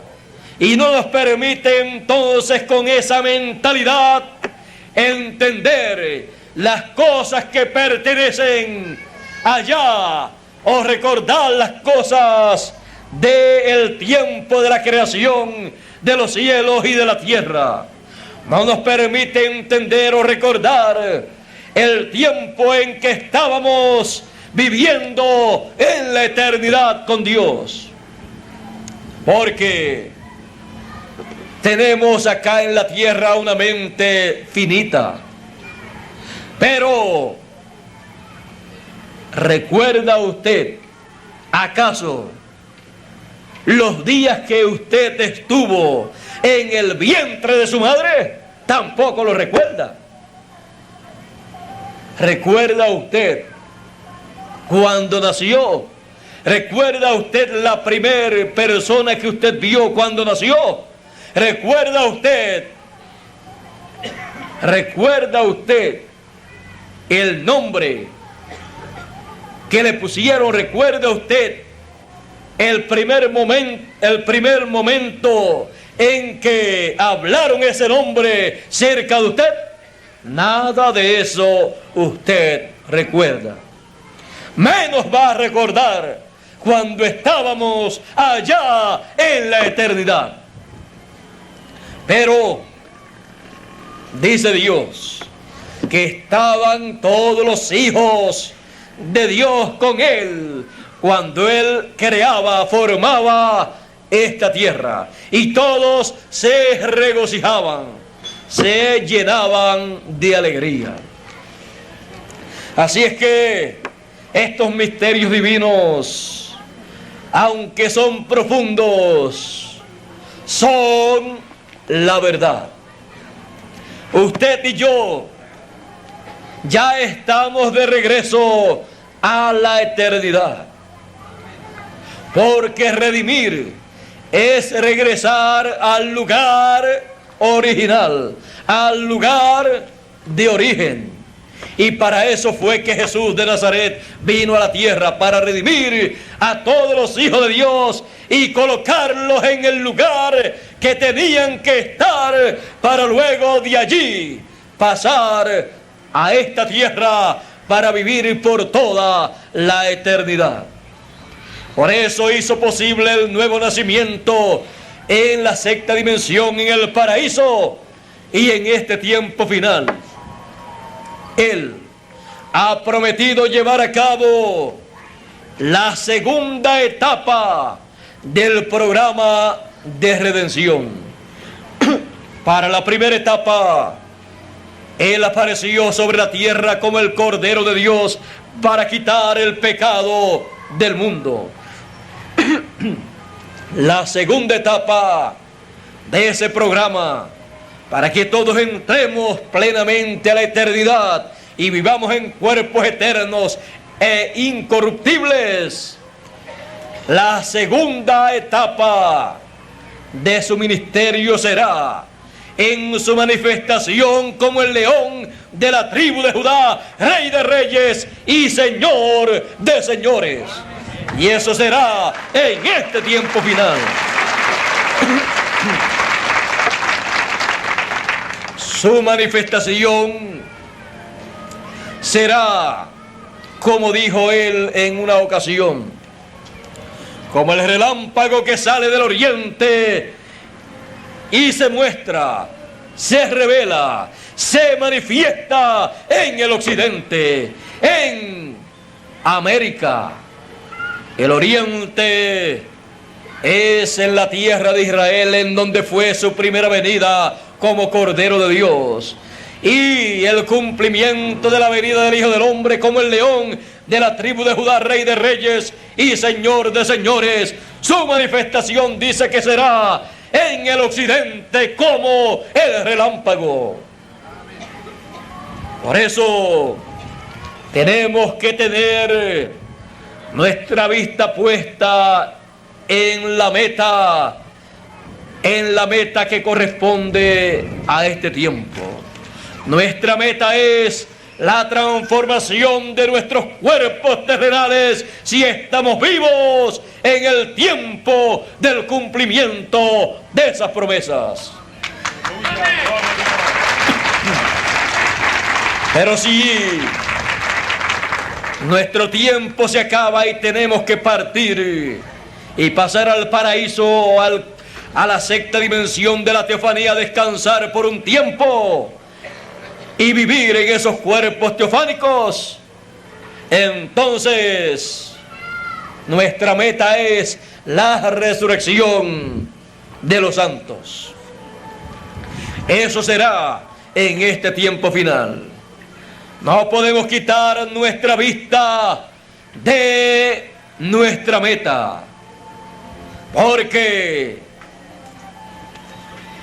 y no nos permite entonces con esa mentalidad entender las cosas que pertenecen allá o recordar las cosas del tiempo de la creación de los cielos y de la tierra. No nos permite entender o recordar el tiempo en que estábamos viviendo en la eternidad con Dios. Porque tenemos acá en la tierra una mente finita. Pero, ¿recuerda usted acaso los días que usted estuvo en el vientre de su madre? Tampoco lo recuerda. ¿Recuerda usted cuando nació? ¿Recuerda usted la primera persona que usted vio cuando nació? ¿Recuerda usted el nombre que le pusieron? ¿Recuerda usted el primer momento en que hablaron ese nombre cerca de usted? Nada de eso usted recuerda. Menos va a recordar cuando estábamos allá en la eternidad. Pero dice Dios que estaban todos los hijos de Dios con Él cuando Él creaba, formaba esta tierra, y todos se regocijaban, se llenaban de alegría. Así es que estos misterios divinos, aunque son profundos, son la verdad. Usted y yo ya estamos de regreso a la eternidad, porque redimir es regresar al lugar original, al lugar de origen. Y para eso fue que Jesús de Nazaret vino a la tierra, para redimir a todos los hijos de Dios y colocarlos en el lugar que tenían que estar, para luego de allí pasar a esta tierra para vivir por toda la eternidad. Por eso hizo posible el nuevo nacimiento en la sexta dimensión, en el paraíso, y en este tiempo final Él ha prometido llevar a cabo la segunda etapa del programa de redención. Para la primera etapa, Él apareció sobre la tierra como el Cordero de Dios para quitar el pecado del mundo. La segunda etapa de ese programa, para que todos entremos plenamente a la eternidad y vivamos en cuerpos eternos e incorruptibles. La segunda etapa de su ministerio será en su manifestación como el león de la tribu de Judá, Rey de reyes y Señor de señores. Y eso será en este tiempo final. Su manifestación será, como dijo Él en una ocasión, como el relámpago que sale del oriente y se muestra, se revela, se manifiesta en el occidente, en América. El oriente es en la tierra de Israel, en donde fue su primera venida como Cordero de Dios, y el cumplimiento de la venida del Hijo del Hombre como el león de la tribu de Judá, Rey de reyes y Señor de señores. Su manifestación dice que será en el occidente como el relámpago. Por eso tenemos que tener nuestra vista puesta en la meta que corresponde a este tiempo. Nuestra meta es la transformación de nuestros cuerpos terrenales, si estamos vivos en el tiempo del cumplimiento de esas promesas. Pero si Nuestro tiempo se acaba y tenemos que partir y pasar al paraíso, a la sexta dimensión de la teofanía, descansar por un tiempo y vivir en esos cuerpos teofánicos. Entonces, nuestra meta es la resurrección de los santos. Eso será en este tiempo final. No podemos quitar nuestra vista de nuestra meta, porque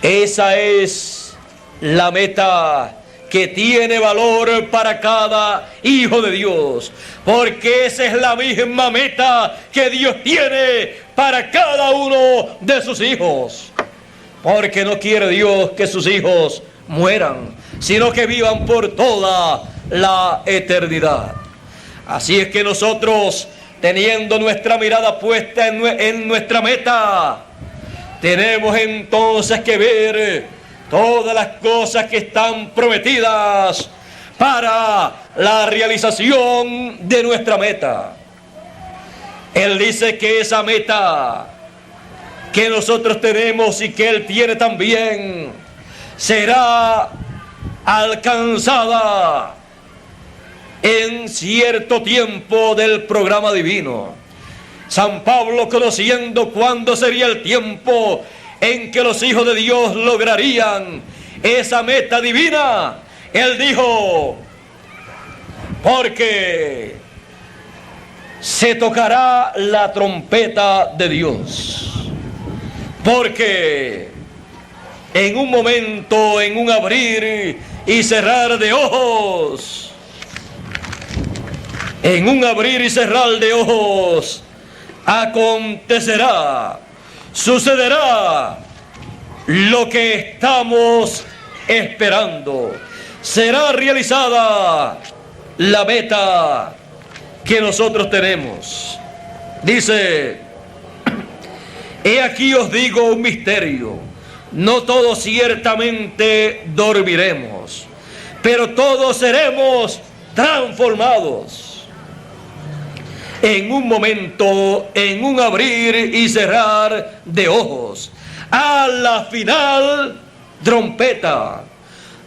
esa es la meta que tiene valor para cada hijo de Dios, porque esa es la misma meta que Dios tiene para cada uno de sus hijos, porque no quiere Dios que sus hijos mueran, sino que vivan por toda la eternidad. Así es que nosotros, teniendo nuestra mirada puesta en nuestra meta, tenemos entonces que ver todas las cosas que están prometidas para la realización de nuestra meta. Él dice que esa meta que nosotros tenemos y que Él tiene también será alcanzada en cierto tiempo del programa divino. San Pablo, conociendo cuándo sería el tiempo en que los hijos de Dios lograrían esa meta divina, él dijo: porque se tocará la trompeta de Dios, porque en un momento, en un abrir y cerrar de ojos, en un abrir y cerrar de ojos, acontecerá, sucederá lo que estamos esperando. Será realizada la meta que nosotros tenemos. Dice: he aquí os digo un misterio, no todos ciertamente dormiremos, pero todos seremos transformados en un momento, en un abrir y cerrar de ojos, a la final trompeta,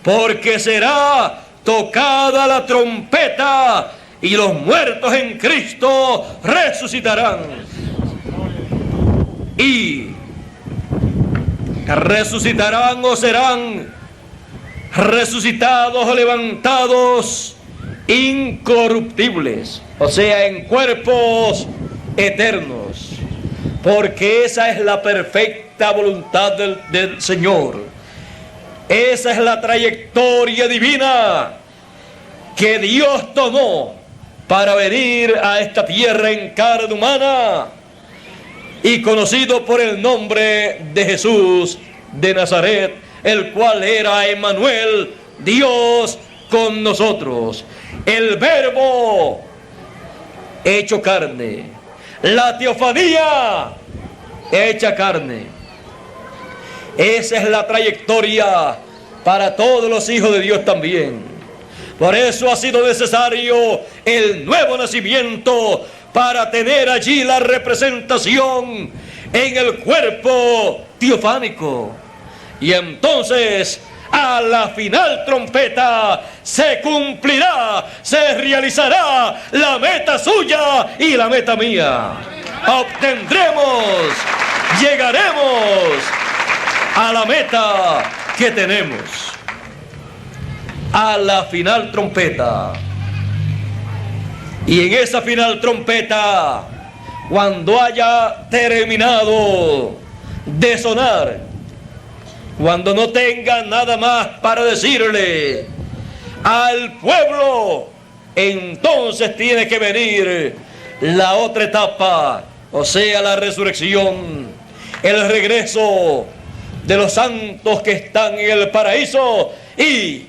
porque será tocada la trompeta y los muertos en Cristo resucitarán. Y resucitarán o serán resucitados o levantados incorruptibles, o sea, en cuerpos eternos, porque esa es la perfecta voluntad del Señor. Esa es la trayectoria divina que Dios tomó para venir a esta tierra en carne humana y conocido por el nombre de Jesús de Nazaret, el cual era Emmanuel, Dios con nosotros, el Verbo hecho carne, la teofanía hecha carne. Esa es la trayectoria para todos los hijos de Dios también. Por eso ha sido necesario el nuevo nacimiento, para tener allí la representación en el cuerpo teofánico. Y entonces, a la final trompeta, se cumplirá, se realizará la meta suya y la meta mía. Obtendremos, llegaremos a la meta que tenemos. A la final trompeta. Y en esa final trompeta, cuando haya terminado de sonar, cuando no tenga nada más para decirle al pueblo, entonces tiene que venir la otra etapa, o sea, la resurrección, el regreso de los santos que están en el paraíso, y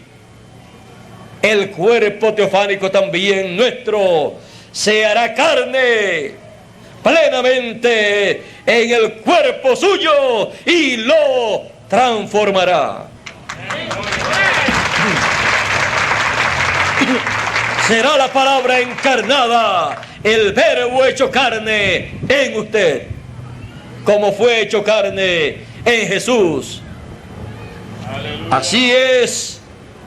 el cuerpo teofánico también nuestro se hará carne plenamente en el cuerpo suyo y lo transformará. será la palabra encarnada, el verbo hecho carne en usted, como fue hecho carne en Jesús. Aleluya. Así es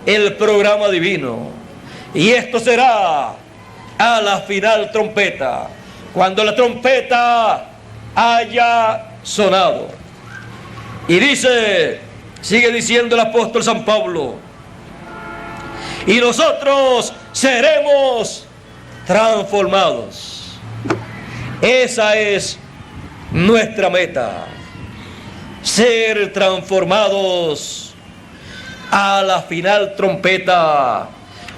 el programa divino. Y esto será a la final trompeta, cuando la trompeta haya sonado. Y dice, sigue diciendo el apóstol San Pablo, y nosotros seremos transformados. Esa es nuestra meta, ser transformados a la final trompeta,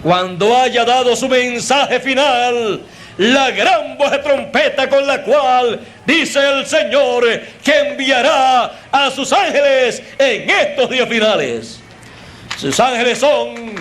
cuando haya dado su mensaje final, la gran voz de trompeta con la cual dice el Señor que enviará a sus ángeles en estos días finales. Sus ángeles son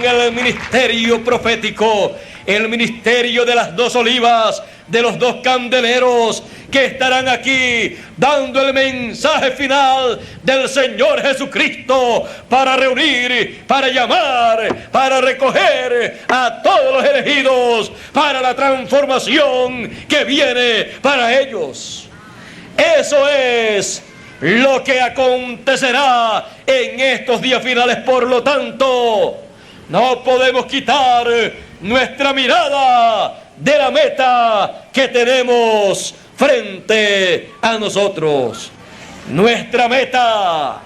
el ministerio profético, el ministerio de las dos olivas, de los dos candeleros, que estarán aquí dando el mensaje final del Señor Jesucristo para reunir, para llamar, para recoger a todos los elegidos para la transformación que viene para ellos. Eso es lo que acontecerá en estos días finales. Por lo tanto, no podemos quitar nuestra mirada de la meta que tenemos frente a nosotros. Nuestra meta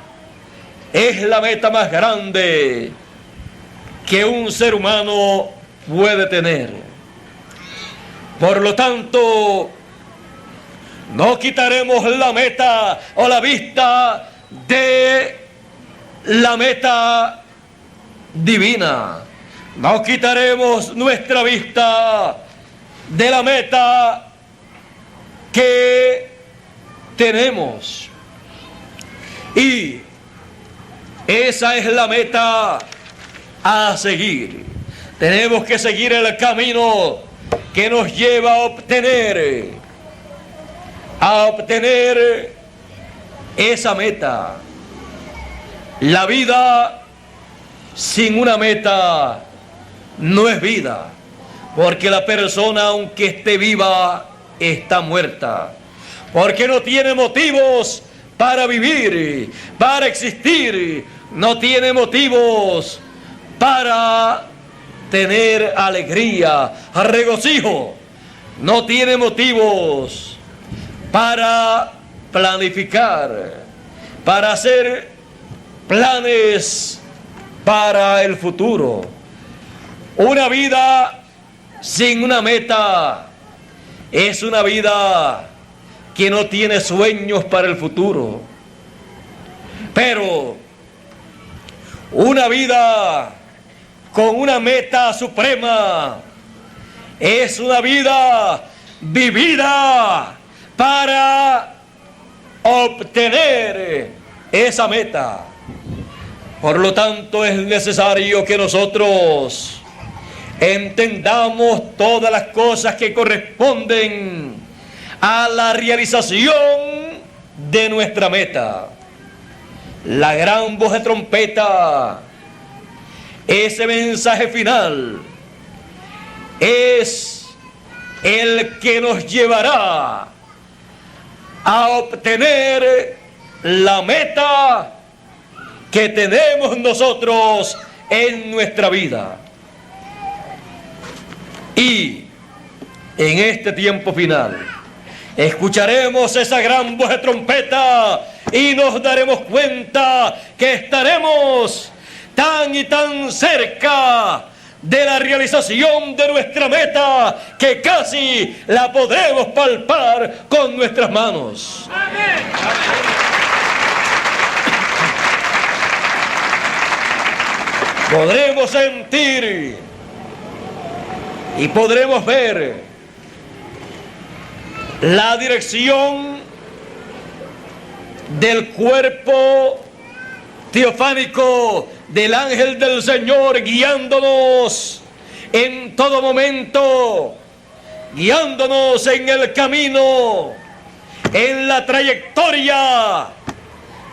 es la meta más grande que un ser humano puede tener. Por lo tanto, no quitaremos la meta o la vista de la meta divina. No quitaremos nuestra vista de la meta que tenemos. Y esa es la meta a seguir. Tenemos que seguir el camino que nos lleva a obtener esa meta. La vida sin una meta no es vida, porque la persona, aunque esté viva, está muerta, porque no tiene motivos para vivir, para existir, no tiene motivos para tener alegría, regocijo, no tiene motivos para planificar, para hacer planes para el futuro. Una vida sin una meta es una vida que no tiene sueños para el futuro. Pero una vida con una meta suprema es una vida vivida para obtener esa meta. Por lo tanto, es necesario que nosotros entendamos todas las cosas que corresponden a la realización de nuestra meta. La gran voz de trompeta, ese mensaje final, es el que nos llevará a obtener la meta que tenemos nosotros en nuestra vida. Y en este tiempo final escucharemos esa gran voz de trompeta y nos daremos cuenta que estaremos tan y tan cerca de la realización de nuestra meta que casi la podremos palpar con nuestras manos. ¡Amén! Podremos sentir y podremos ver la dirección del cuerpo teofánico del ángel del Señor guiándonos en todo momento, guiándonos en el camino, en la trayectoria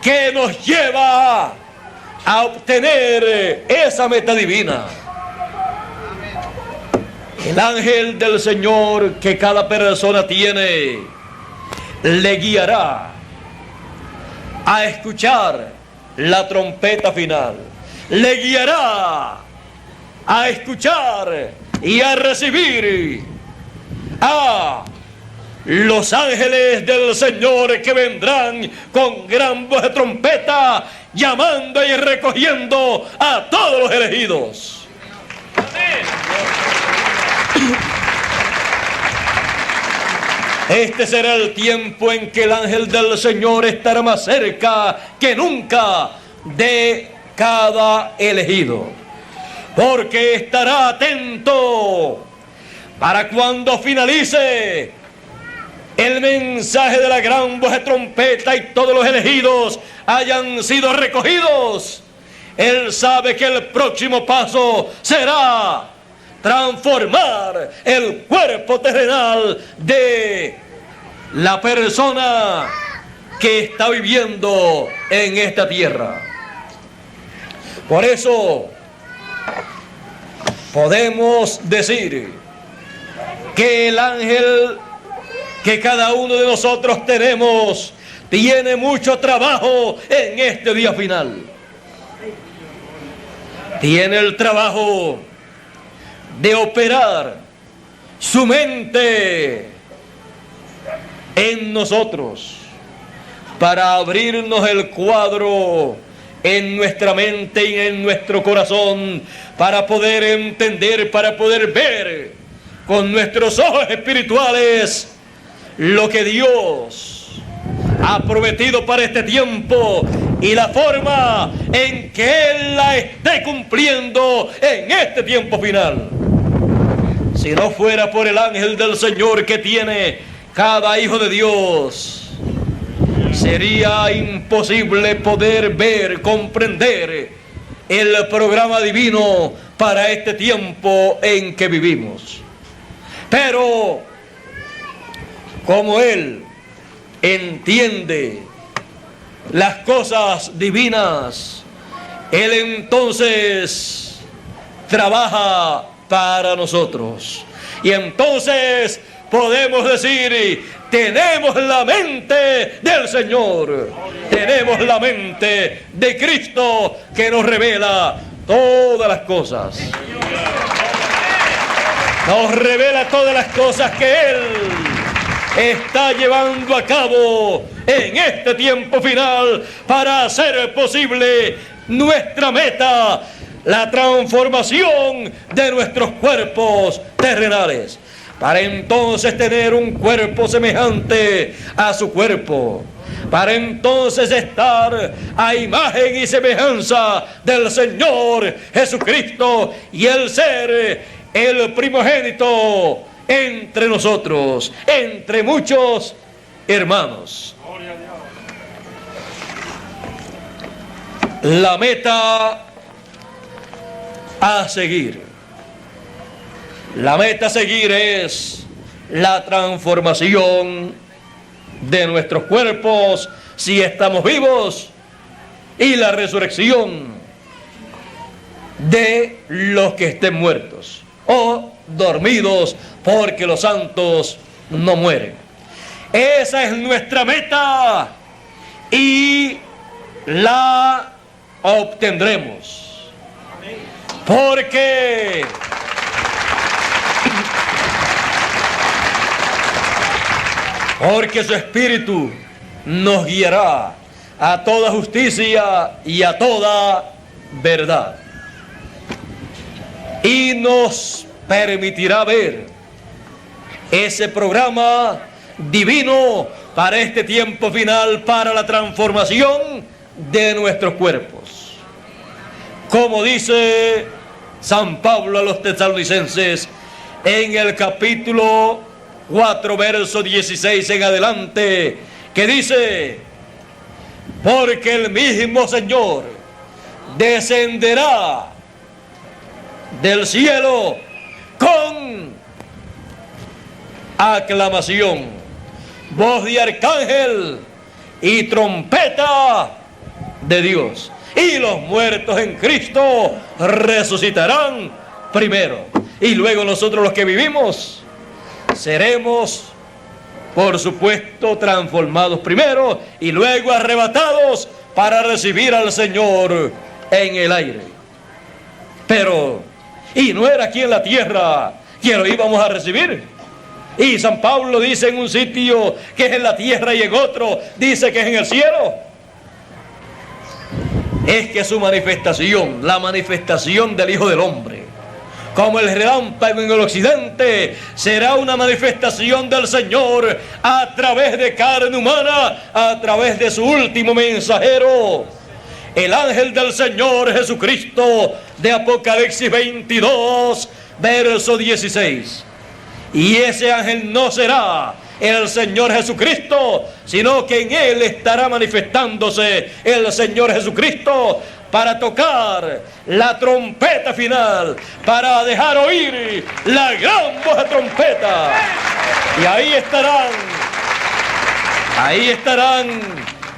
que nos lleva a obtener esa meta divina. El ángel del Señor que cada persona tiene le guiará a escuchar la trompeta final, le guiará a escuchar y a recibir a los ángeles del Señor que vendrán con gran voz de trompeta, llamando y recogiendo a todos los elegidos. Este será el tiempo en que el ángel del Señor estará más cerca que nunca de cada elegido, porque estará atento para cuando finalice el mensaje de la gran voz de trompeta y todos los elegidos hayan sido recogidos. Él sabe que el próximo paso será transformar el cuerpo terrenal de la persona que está viviendo en esta tierra. Por eso podemos decir que el ángel que cada uno de nosotros tenemos tiene mucho trabajo en este día final. Tiene el trabajo de operar su mente en nosotros para abrirnos el cuadro en nuestra mente y en nuestro corazón, para poder entender, para poder ver con nuestros ojos espirituales lo que Dios ha prometido para este tiempo y la forma en que Él la esté cumpliendo en este tiempo final. Si no fuera por el ángel del Señor que tiene cada hijo de Dios, sería imposible poder ver, comprender el programa divino para este tiempo en que vivimos. Pero como Él entiende las cosas divinas, Él entonces trabaja para nosotros. Y entonces podemos decir, tenemos la mente del Señor, tenemos la mente de Cristo que nos revela todas las cosas. Nos revela todas las cosas que Él está llevando a cabo en este tiempo final para hacer posible nuestra meta, la transformación de nuestros cuerpos terrenales, para entonces tener un cuerpo semejante a su cuerpo, para entonces estar a imagen y semejanza del Señor Jesucristo y el ser el primogénito entre nosotros, entre muchos hermanos. La meta a seguir. La meta a seguir es la transformación de nuestros cuerpos si estamos vivos y la resurrección de los que estén muertos o dormidos, porque los santos no mueren. Esa es nuestra meta y la obtendremos, porque su Espíritu nos guiará a toda justicia y a toda verdad, y nos permitirá ver ese programa divino para este tiempo final, para la transformación de nuestros cuerpos. Como dice San Pablo a los tesalonicenses en el capítulo 4, verso 16 en adelante, que dice: porque el mismo Señor descenderá del cielo con aclamación, voz de arcángel y trompeta de Dios, y y los muertos en Cristo resucitarán primero. Y luego nosotros los que vivimos seremos, por supuesto, transformados primero y luego arrebatados para recibir al Señor en el aire. Pero, y no era aquí en la tierra que lo íbamos a recibir. Y San Pablo dice en un sitio que es en la tierra y en otro dice que es en el cielo. Es que su manifestación, la manifestación del Hijo del Hombre, como el relámpago en el occidente, será una manifestación del Señor a través de carne humana, a través de su último mensajero, el ángel del Señor Jesucristo, de Apocalipsis 22, verso 16. Y ese ángel no será el Señor Jesucristo, sino que en él estará manifestándose el Señor Jesucristo para tocar la trompeta final, para dejar oír la gran voz de trompeta. Y ahí estarán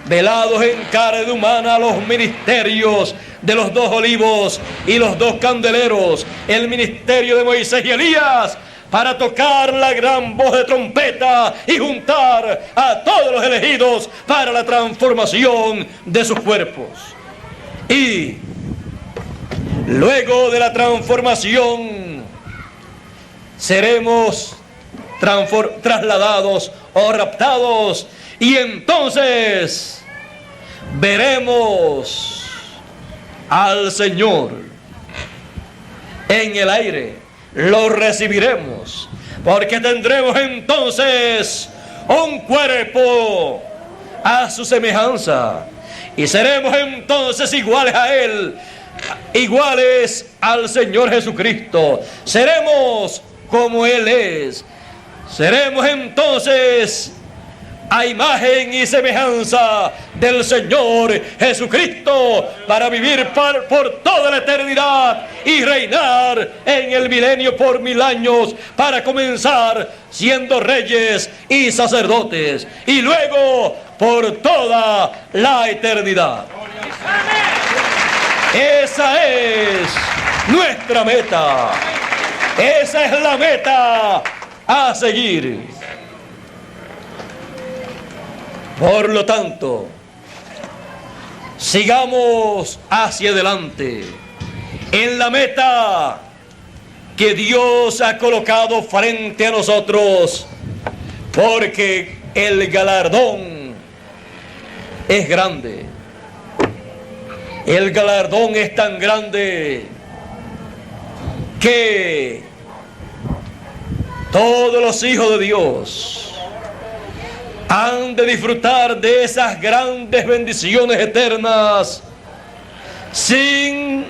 velados en carne humana los ministerios de los dos olivos y los dos candeleros, el ministerio de Moisés y Elías, para tocar la gran voz de trompeta y juntar a todos los elegidos para la transformación de sus cuerpos. Y luego de la transformación seremos trasladados o raptados, y entonces veremos al Señor en el aire. Lo recibiremos, porque tendremos entonces un cuerpo a su semejanza, y seremos entonces iguales a Él, iguales al Señor Jesucristo. Seremos como Él es. Seremos entonces a imagen y semejanza del Señor Jesucristo, para vivir por toda la eternidad y reinar en el milenio por 1000 años, para comenzar siendo reyes y sacerdotes y luego por toda la eternidad. Esa es nuestra meta. Esa es la meta a seguir. Por lo tanto, sigamos hacia adelante en la meta que Dios ha colocado frente a nosotros, porque el galardón es grande. El galardón es tan grande que todos los hijos de Dios han de disfrutar de esas grandes bendiciones eternas sin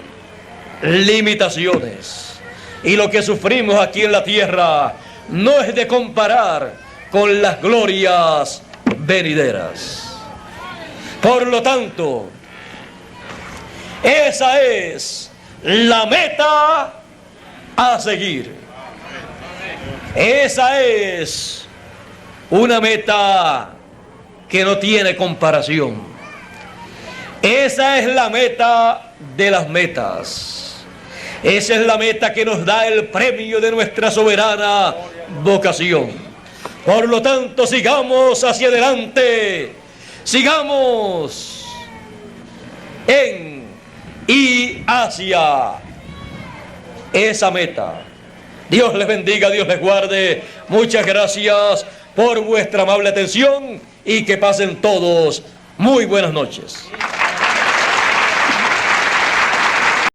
limitaciones. Y lo que sufrimos aquí en la tierra no es de comparar con las glorias venideras. Por lo tanto, esa es la meta a seguir. Esa es una meta que no tiene comparación. Esa es la meta de las metas. Esa es la meta que nos da el premio de nuestra soberana vocación. Por lo tanto, sigamos hacia adelante. Sigamos en y hacia esa meta. Dios les bendiga, Dios les guarde. Muchas gracias por vuestra amable atención y que pasen todos muy buenas noches.